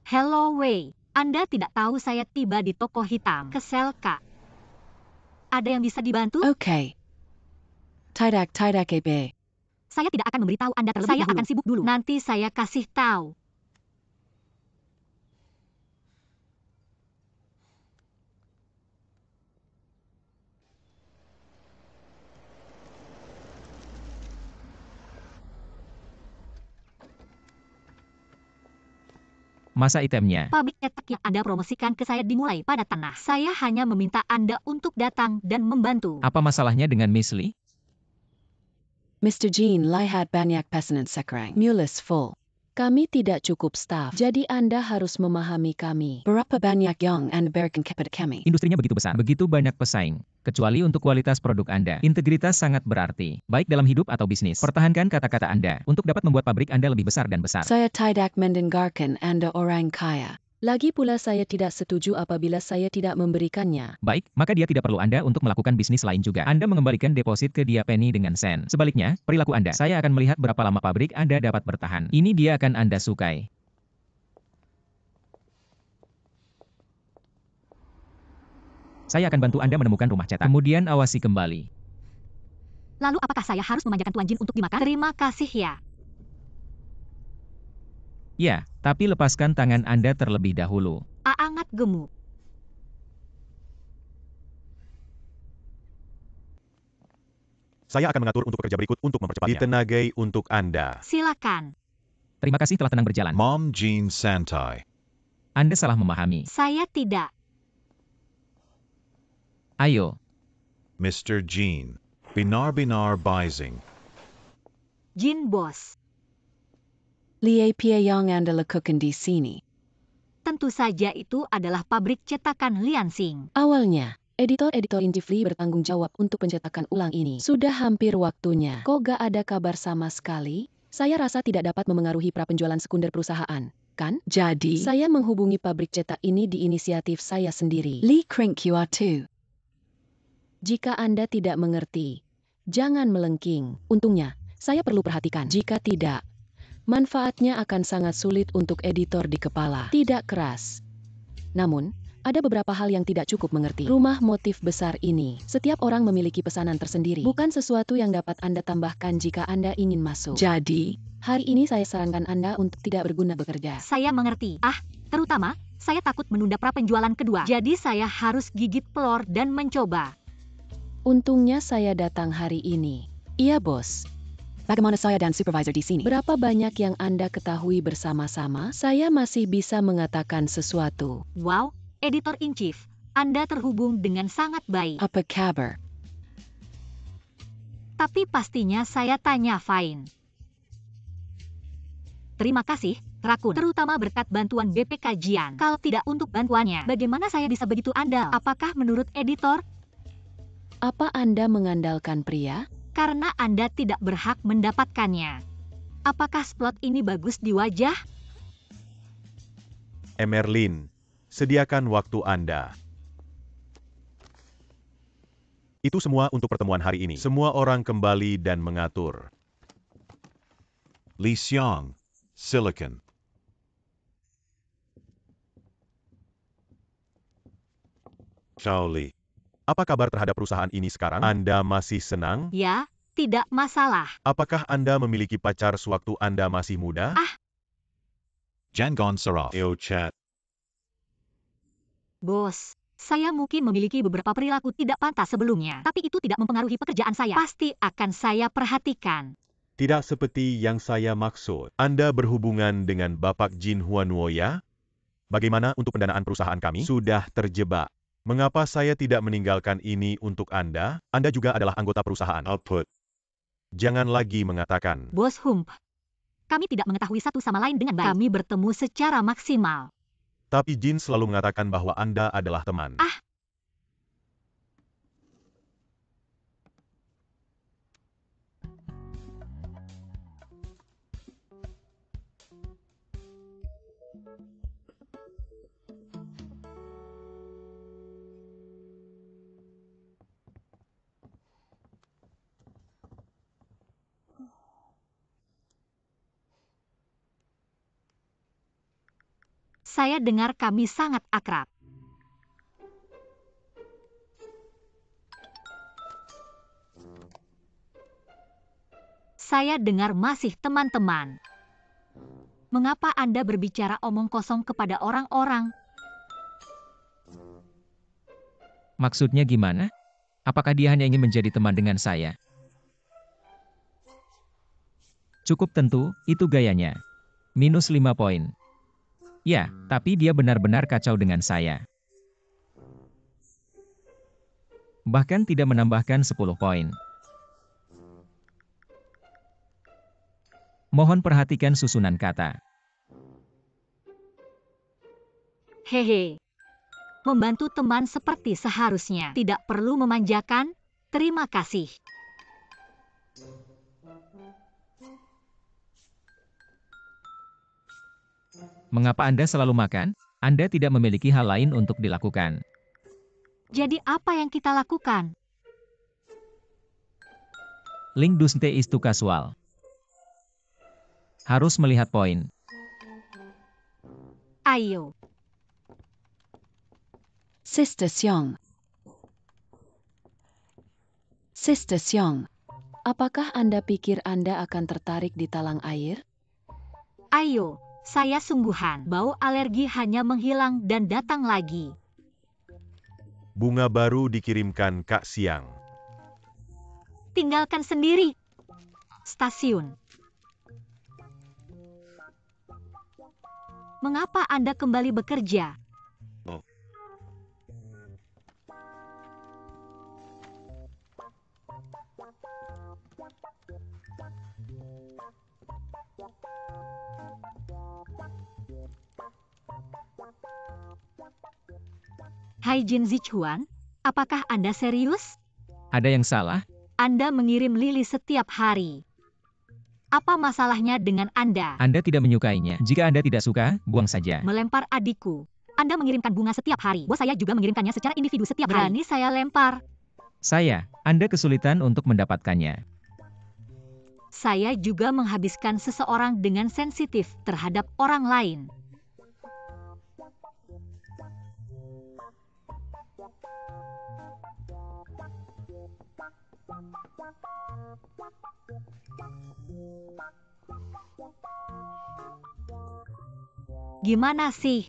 Hello Wei, Anda tidak tahu saya tiba di toko hitam. Kesel Kak. ada yang bisa dibantu? Okay. Tidak ebe. Saya tidak akan memberitahu Anda terlebih dahulu. Saya akan sibuk dulu. Nanti saya kasih tahu. Masa itemnya. Pabrik cetak yang Anda promosikan ke saya dimulai pada tanah. Saya hanya meminta Anda untuk datang dan membantu. Apa masalahnya dengan Miss Lee? Mr. Jean lihat banyak pesanan sekarang. Mules full. Kami tidak cukup staf, jadi Anda harus memahami kami. Berapa banyak yang Anda berikan kepada kami? Industrinya begitu besar, begitu banyak pesaing. Kecuali untuk kualitas produk Anda. Integritas sangat berarti, baik dalam hidup atau bisnis. Pertahankan kata-kata Anda, untuk dapat membuat pabrik Anda lebih besar dan besar. Saya tidak mendengarkan Anda orang kaya. Lagi pula saya tidak setuju apabila saya tidak memberikannya. Baik, maka dia tidak perlu Anda untuk melakukan bisnis lain juga. Anda mengembalikan deposit ke dia penny dengan sen. Sebaliknya, perilaku Anda. Saya akan melihat berapa lama pabrik Anda dapat bertahan. Ini dia akan Anda sukai. Saya akan bantu Anda menemukan rumah cetak. Kemudian awasi kembali. Lalu apakah saya harus memanjakan Tuan Jin untuk dimakan? Terima kasih ya. Ya, tapi lepaskan tangan Anda terlebih dahulu. Aangat gemuk. Saya akan mengatur untuk pekerja berikut untuk mempercepatnya. Ditenagai untuk Anda. Silakan. Terima kasih telah tenang berjalan. Mom Jean Santai. Anda salah memahami. Saya tidak. Ayo, Mr. Jean. Binar Bising. Jin bos. Lie Pia yang Anda lakukan di sini. Tentu saja itu adalah pabrik cetakan Liansing. Awalnya, editor-editor Injif Lee bertanggung jawab untuk pencetakan ulang ini. Sudah hampir waktunya. Kok gak ada kabar sama sekali? Saya rasa tidak dapat memengaruhi prapenjualan sekunder perusahaan, kan? Jadi, saya menghubungi pabrik cetak ini di inisiatif saya sendiri. Lee Krink QR2. Jika Anda tidak mengerti, jangan melengking. Untungnya, saya perlu perhatikan. Jika tidak, manfaatnya akan sangat sulit untuk editor di kepala. Tidak keras. Namun, ada beberapa hal yang tidak cukup mengerti. Rumah motif besar ini, setiap orang memiliki pesanan tersendiri. Bukan sesuatu yang dapat Anda tambahkan jika Anda ingin masuk. Jadi, hari ini saya sarankan Anda untuk tidak berguna bekerja. Saya mengerti. Terutama, saya takut menunda prapenjualan kedua. Jadi saya harus gigit pelor dan mencoba. Untungnya saya datang hari ini. Iya, bos. Bagaimana saya dan supervisor di sini? Berapa banyak yang Anda ketahui bersama-sama? Saya masih bisa mengatakan sesuatu. Wow, editor-in-chief, Anda terhubung dengan sangat baik. Apa kabar? Tapi pastinya saya tanya Fine. Terima kasih, Rakun. Terutama berkat bantuan BPK Jian. Kalau tidak untuk bantuannya, bagaimana saya bisa begitu andal? Apakah menurut editor? Apa Anda mengandalkan pria? Karena Anda tidak berhak mendapatkannya. Apakah splot ini bagus di wajah? Emerlin, sediakan waktu Anda. Itu semua untuk pertemuan hari ini. Semua orang kembali dan mengatur. Lee Xiong. Silicon. Xiao Li. Apa kabar terhadap perusahaan ini sekarang? Anda masih senang? Ya, tidak masalah. Apakah Anda memiliki pacar sewaktu Anda masih muda? Jangon Saraf. Chat. Bos, saya mungkin memiliki beberapa perilaku tidak pantas sebelumnya, tapi itu tidak mempengaruhi pekerjaan saya. Pasti akan saya perhatikan. Tidak seperti yang saya maksud. Anda berhubungan dengan Bapak Jin Huanwo ya? Bagaimana untuk pendanaan perusahaan kami? Sudah terjebak. Mengapa saya tidak meninggalkan ini untuk Anda? Anda juga adalah anggota perusahaan. Output. Jangan lagi mengatakan. Bos Hump, kami tidak mengetahui satu sama lain dengan baik. Kami bertemu secara maksimal. Tapi Jin selalu mengatakan bahwa Anda adalah teman. Saya dengar kami sangat akrab. Saya dengar masih teman-teman. Mengapa Anda berbicara omong kosong kepada orang-orang? Maksudnya gimana? Apakah dia hanya ingin menjadi teman dengan saya? Cukup tentu, itu gayanya. Minus 5 poin. Ya, tapi dia benar-benar kacau dengan saya. Bahkan tidak menambahkan 10 poin. Mohon perhatikan susunan kata. Hehe. Membantu teman seperti seharusnya. Tidak perlu memanjakan. Terima kasih. Mengapa Anda selalu makan? Anda tidak memiliki hal lain untuk dilakukan. Jadi apa yang kita lakukan? Link Dusnte istu casual. Harus melihat poin. Ayo. Sister Seong. Sister Seong. Apakah Anda pikir Anda akan tertarik di talang air? Ayo. Saya sungguhan. Bau alergi hanya menghilang dan datang lagi. Bunga baru dikirimkan Kak Siang. Tinggalkan sendiri. Stasiun. Mengapa Anda kembali bekerja? Hai Jin Zichuan, apakah Anda serius? Ada yang salah? Anda mengirim Lily setiap hari. Apa masalahnya dengan Anda? Anda tidak menyukainya. Jika Anda tidak suka, buang saja. Melempar adikku. Anda mengirimkan bunga setiap hari. Bos saya juga mengirimkannya secara individu setiap hari. Berani saya lempar. Anda kesulitan untuk mendapatkannya. Saya juga menghabiskan seseorang dengan sensitif terhadap orang lain. Gimana sih?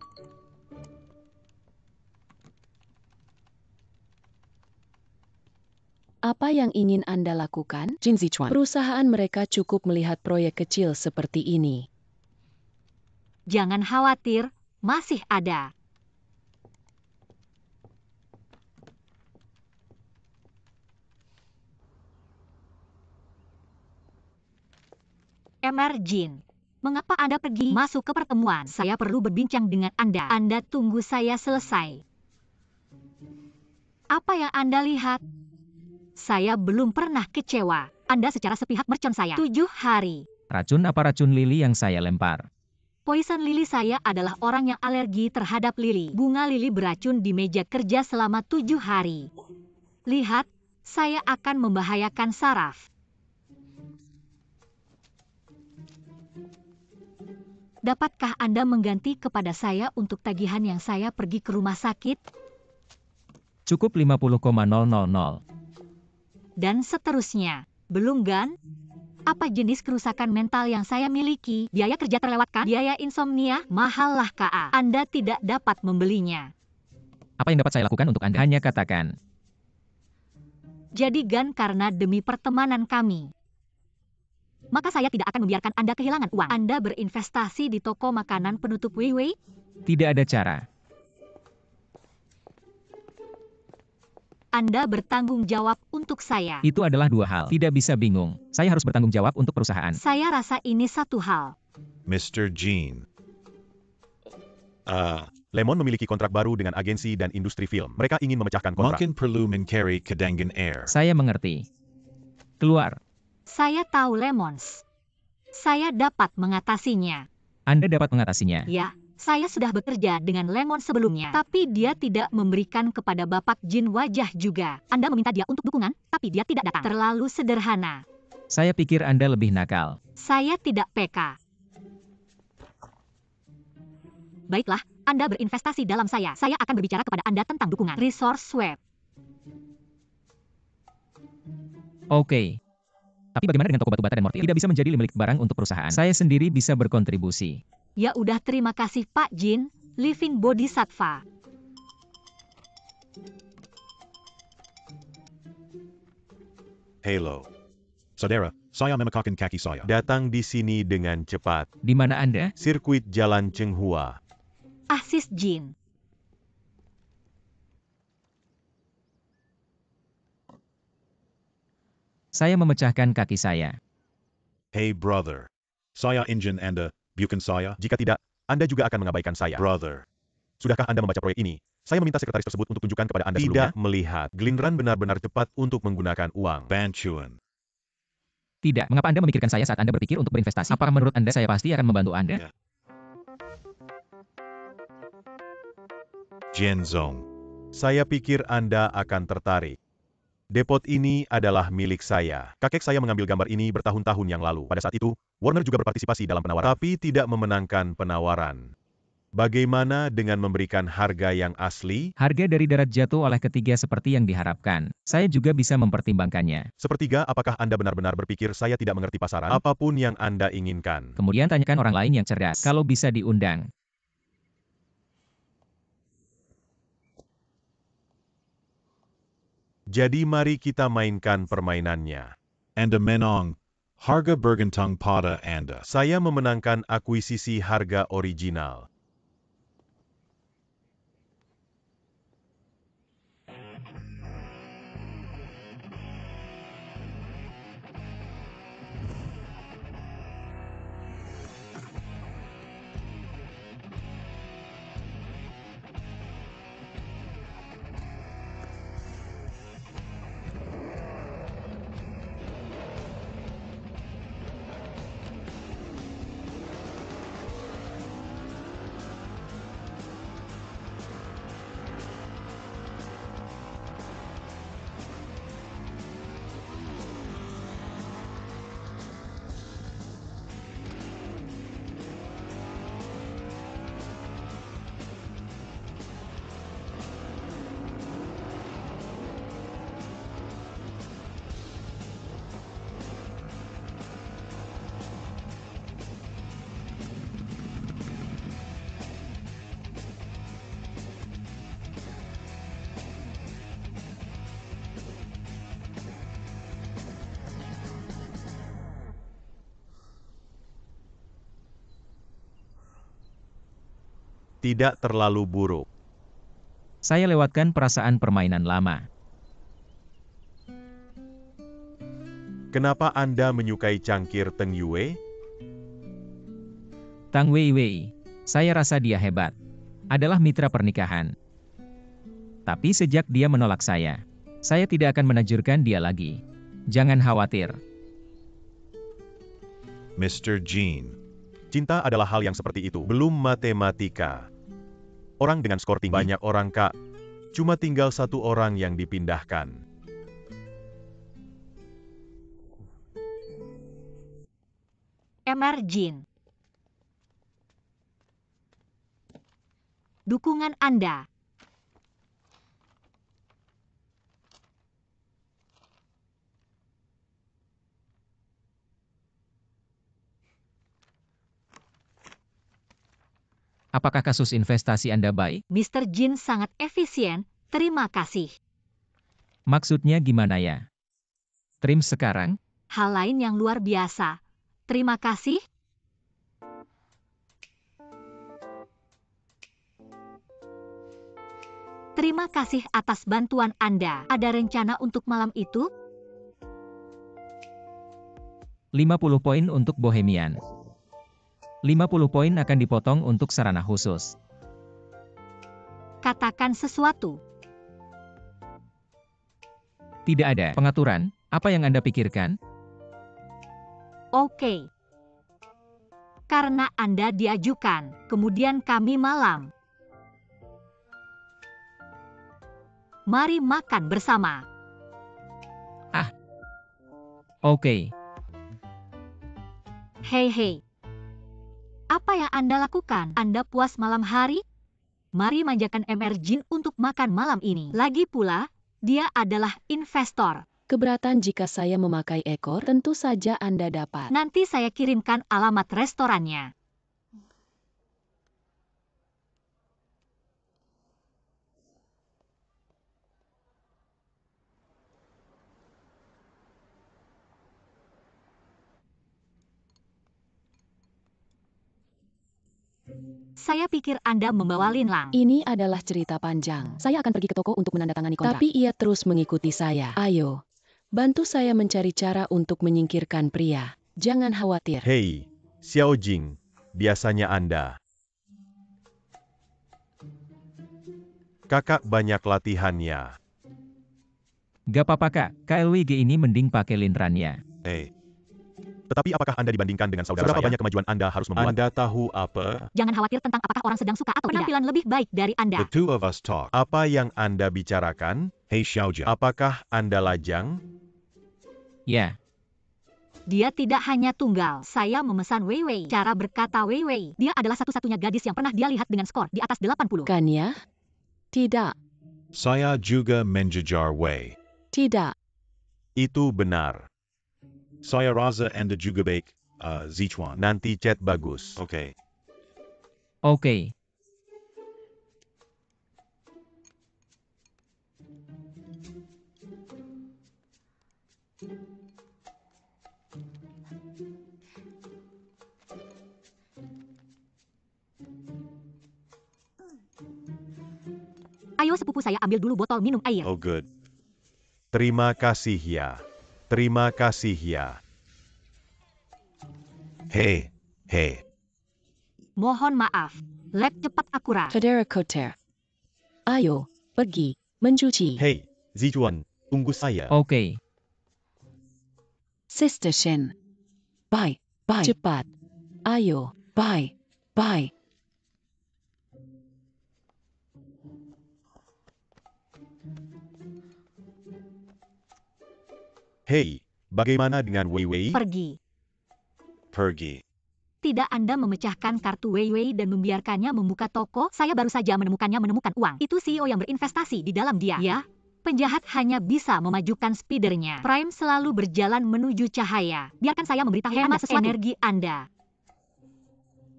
Apa yang ingin Anda lakukan? Jin Zichuan. Perusahaan mereka cukup melihat proyek kecil seperti ini. Jangan khawatir, masih ada. Mr. Jin, mengapa Anda pergi masuk ke pertemuan? Saya perlu berbincang dengan Anda. Anda tunggu saya selesai. Apa yang Anda lihat? Saya belum pernah kecewa. Anda secara sepihak mercon saya. 7 hari. Racun apa racun lili yang saya lempar? Poison lili saya adalah orang yang alergi terhadap lili. Bunga lili beracun di meja kerja selama 7 hari. Lihat, saya akan membahayakan saraf. Dapatkah Anda mengganti kepada saya untuk tagihan yang saya pergi ke rumah sakit? Cukup 50,000. Dan seterusnya. Belum kan? Apa jenis kerusakan mental yang saya miliki? Biaya kerja terlewatkan? Biaya insomnia? Mahal lah KA. Anda tidak dapat membelinya. Apa yang dapat saya lakukan untuk Anda? Hanya katakan. Jadi kan karena demi pertemanan kami. Maka saya tidak akan membiarkan Anda kehilangan uang. Anda berinvestasi di toko makanan penutup Weiwei? Tidak ada cara. Anda bertanggung jawab untuk saya. Itu adalah dua hal. Tidak bisa bingung. Saya harus bertanggung jawab untuk perusahaan. Saya rasa ini satu hal. Mr. Jean. Lemon memiliki kontrak baru dengan agensi dan industri film. Mereka ingin memecahkan kontrak. Mungkin perlu mencari cadangan air. Saya mengerti. Keluar. Saya tahu Lemons. Saya dapat mengatasinya. Anda dapat mengatasinya. Ya, saya sudah bekerja dengan Lemon sebelumnya. Tapi dia tidak memberikan kepada Bapak Jin wajah juga. Anda meminta dia untuk dukungan, tapi dia tidak datang. Terlalu sederhana. Saya pikir Anda lebih nakal. Saya tidak PK. Baiklah, Anda berinvestasi dalam saya. Saya akan berbicara kepada Anda tentang dukungan. Resource Web. Oke. Tapi bagaimana dengan toko batu bata dan mortir? Tidak bisa menjadi milik barang untuk perusahaan. Saya sendiri bisa berkontribusi. Ya udah, terima kasih Pak Jin, Living Bodhisattva. Halo. Saudara, saya memekakan kaki saya. Datang di sini dengan cepat. Di mana Anda? Sirkuit Jalan Chenghua. Sis Jin. Saya memecahkan kaki saya. Hey brother. Saya ingin Anda, bukan saya. Jika tidak, Anda juga akan mengabaikan saya. Brother. Sudahkah Anda membaca proyek ini? Saya meminta sekretaris tersebut untuk tunjukkan kepada Anda sebelumnya. Tidak melihat. Glinran benar-benar cepat untuk menggunakan uang. Bantuan. Tidak. Mengapa Anda memikirkan saya saat Anda berpikir untuk berinvestasi? Apakah menurut Anda saya pasti akan membantu Anda? Jenzong. Saya pikir Anda akan tertarik. Depot ini adalah milik saya. Kakek saya mengambil gambar ini bertahun-tahun yang lalu. Pada saat itu, Warner juga berpartisipasi dalam penawaran, tapi tidak memenangkan penawaran. Bagaimana dengan memberikan harga yang asli? Harga dari darat jatuh oleh ketiga seperti yang diharapkan. Saya juga bisa mempertimbangkannya. Sepertiga, apakah Anda benar-benar berpikir saya tidak mengerti pasaran? Apapun yang Anda inginkan. Kemudian tanyakan orang lain yang cerdas. Kalau bisa diundang. Jadi mari kita mainkan permainannya. Anda menang. Harga bergantung pada Anda. Saya memenangkan akuisisi harga original. Tidak terlalu buruk. Saya lewatkan perasaan permainan lama. Kenapa Anda menyukai cangkir Teng Yue? Tang Wei Wei. Saya rasa dia hebat. Adalah mitra pernikahan. Tapi sejak dia menolak saya tidak akan menajurkan dia lagi. Jangan khawatir. Mr. Jean. Cinta adalah hal yang seperti itu. Belum matematika. Orang dengan skor tinggi. Banyak orang, Kak. Cuma tinggal satu orang yang dipindahkan. Mr. Jin. Dukungan Anda. Apakah kasus investasi Anda baik? Mr. Jin sangat efisien, terima kasih. Maksudnya gimana ya? Trim sekarang? Hal lain yang luar biasa. Terima kasih. Terima kasih atas bantuan Anda. Ada rencana untuk malam itu? 50 poin untuk Bohemian. 50 poin akan dipotong untuk sarana khusus. Katakan sesuatu. Tidak ada pengaturan. Apa yang Anda pikirkan? Oke. Karena Anda diajukan, kemudian kami malam. Mari makan bersama. Oke. Hei. Apa yang Anda lakukan? Anda puas malam hari? Mari manjakan Mr. Jin untuk makan malam ini. Lagi pula, dia adalah investor. Keberatan jika saya memakai ekor? Tentu saja Anda dapat. Nanti saya kirimkan alamat restorannya. Saya pikir Anda membawa linlang. Ini adalah cerita panjang. Saya akan pergi ke toko untuk menandatangani kontrak. Tapi ia terus mengikuti saya. Ayo, bantu saya mencari cara untuk menyingkirkan pria. Jangan khawatir. Hei, Xiao Jing, biasanya Anda. Kakak banyak latihannya. Gak apa-apa kak, KLWG ini mending pakai linrannya. Tetapi apakah Anda dibandingkan dengan saudara Seberapa saya? Banyak kemajuan Anda harus membuat? Anda tahu apa? Jangan khawatir tentang apakah orang sedang suka atau penampilan lebih baik dari Anda. The two of us talk. Apa yang Anda bicarakan? Hey Xiaojia. Apakah Anda lajang? Ya, Dia tidak hanya tunggal. Saya memesan Wei Wei. Cara berkata Wei Wei. Dia adalah satu-satunya gadis yang pernah dia lihat dengan skor di atas 80. Kan ya? Tidak, Saya juga menjejar Wei. tidak. Itu benar. Saya rasa Anda juga baik, Zichuan. Nanti chat bagus. Okay. oke. Ayo sepupu saya ambil dulu botol minum air. Oh good. Terima kasih ya. Terima kasih ya. Hey. Mohon maaf. Lab cepat akurat. Federa Koter. Ayo, pergi, mencuci. Hei, Zichuan, tunggu saya. Oke. Sister Shen. Bye, cepat. Ayo, bye. Hei, bagaimana dengan Wei Wei? Pergi. Tidak Anda memecahkan kartu Wei Wei dan membiarkannya membuka toko. Saya baru saja menemukan uang. Itu CEO yang berinvestasi di dalam dia. Ya, penjahat hanya bisa memajukan speedernya. Prime selalu berjalan menuju cahaya. Biarkan saya memberitahu Anda sesuatu. Energi Anda.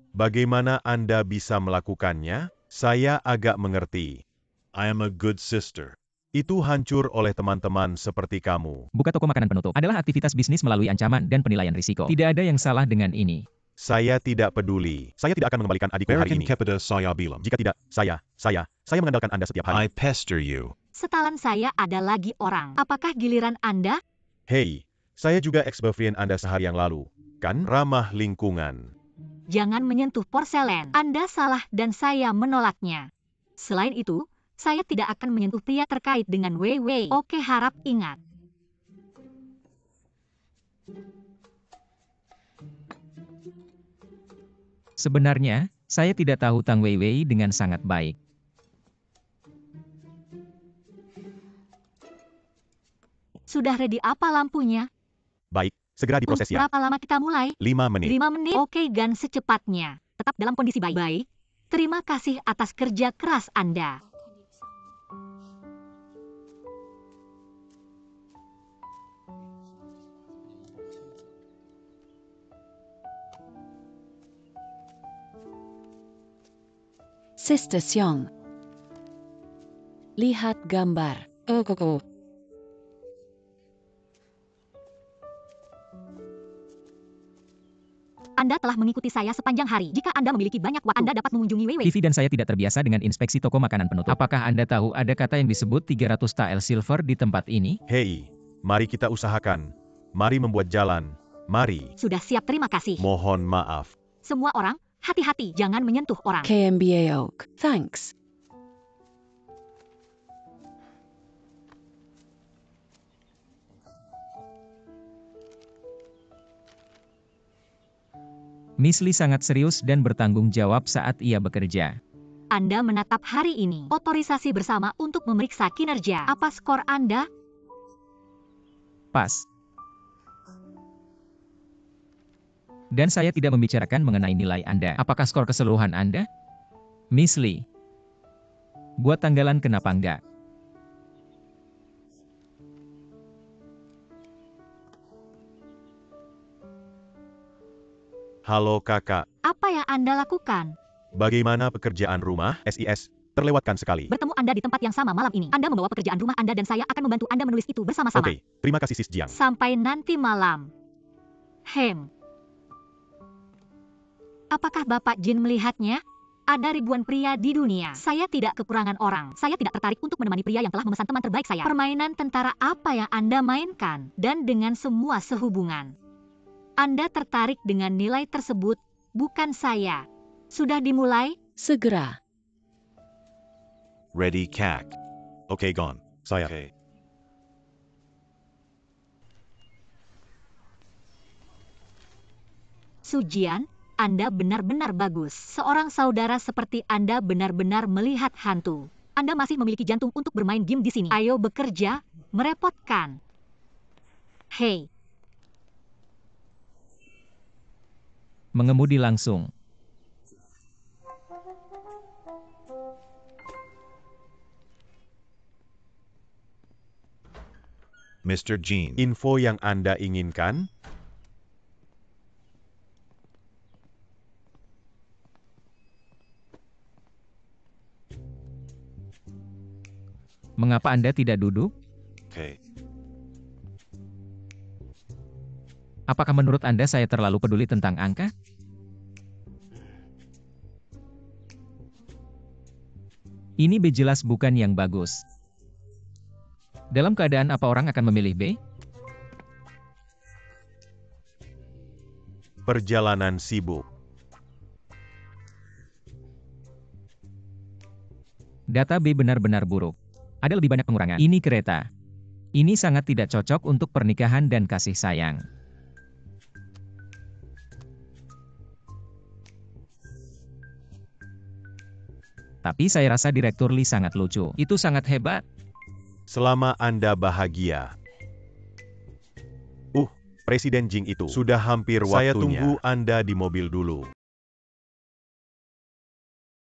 Bagaimana Anda bisa melakukannya? Saya agak mengerti. I am a good sister. Itu hancur oleh teman-teman seperti kamu. Buka toko makanan penutup adalah aktivitas bisnis melalui ancaman dan penilaian risiko. Tidak ada yang salah dengan ini. Saya tidak peduli. Saya tidak akan mengembalikan adikku hari American ini. kepada saya bilang. Jika tidak, saya mengandalkan Anda setiap I hari. pester you. Setelan saya ada lagi orang. Apakah giliran Anda? Hei, saya juga ex-boyfriend Anda sehari yang lalu. Kan ramah lingkungan. Jangan menyentuh porselen. Anda salah dan saya menolaknya. Selain itu, saya tidak akan menyentuh pria terkait dengan Wei Wei. Oke, harap ingat. Sebenarnya, saya tidak tahu Tang Wei Wei dengan sangat baik. Sudah ready apa lampunya? Baik, segera diproses ya. Berapa lama kita mulai? 5 menit. 5 menit? Oke, Gan, secepatnya. Tetap dalam kondisi baik. Terima kasih atas kerja keras Anda. Sister Xiong. Lihat gambar. Anda telah mengikuti saya sepanjang hari. Jika Anda memiliki banyak waktu, Anda dapat mengunjungi Wei Wei. Vivi dan saya tidak terbiasa dengan inspeksi toko makanan penutup. Apakah Anda tahu ada kata yang disebut 300 tael silver di tempat ini? Hei, mari kita usahakan. Mari membuat jalan. Mari. Sudah siap, terima kasih. Mohon maaf. Semua orang, hati-hati, jangan menyentuh orang. KMBA Oak. Thanks. Miss Lee sangat serius dan bertanggung jawab saat ia bekerja. Anda menatap hari ini. Otorisasi bersama untuk memeriksa kinerja. Apa skor Anda? Pas. Dan saya tidak membicarakan mengenai nilai Anda. Apakah skor keseluruhan Anda? Miss Lee. Buat tanggalan kenapa enggak? Halo kakak, Apa yang Anda lakukan? bagaimana pekerjaan rumah? SIS, terlewatkan sekali. Bertemu Anda di tempat yang sama malam ini. Anda membawa pekerjaan rumah Anda dan saya akan membantu Anda menulis itu bersama-sama. Oke, terima kasih Sis Jiang. Sampai nanti malam. Apakah Bapak Jin melihatnya? Ada ribuan pria di dunia. Saya tidak kekurangan orang. Saya tidak tertarik untuk menemani pria yang telah memesan teman terbaik saya. Permainan tentara apa yang Anda mainkan? Dan dengan semua sehubungan. Anda tertarik dengan nilai tersebut, bukan saya. Sudah dimulai? Segera. Ready, Kak. Okay, gone. Saya. Sujian, Anda benar-benar bagus. Seorang saudara seperti Anda benar-benar melihat hantu. Anda masih memiliki jantung untuk bermain game di sini. Ayo bekerja, merepotkan. Hei, Mengemudi langsung. Mr. Jean. Info yang Anda inginkan? Mengapa Anda tidak duduk? Okay. Apakah menurut Anda saya terlalu peduli tentang angka? Ini B jelas bukan yang bagus. Dalam keadaan apa orang akan memilih B? Perjalanan sibuk. Data B benar-benar buruk. Ada lebih banyak pengurangan. Ini kereta. Ini sangat tidak cocok untuk pernikahan dan kasih sayang. Tapi saya rasa Direktur Lee sangat lucu. Itu sangat hebat. Selama Anda bahagia. Presiden Jing itu sudah hampir waktunya. Saya tunggu Anda di mobil dulu.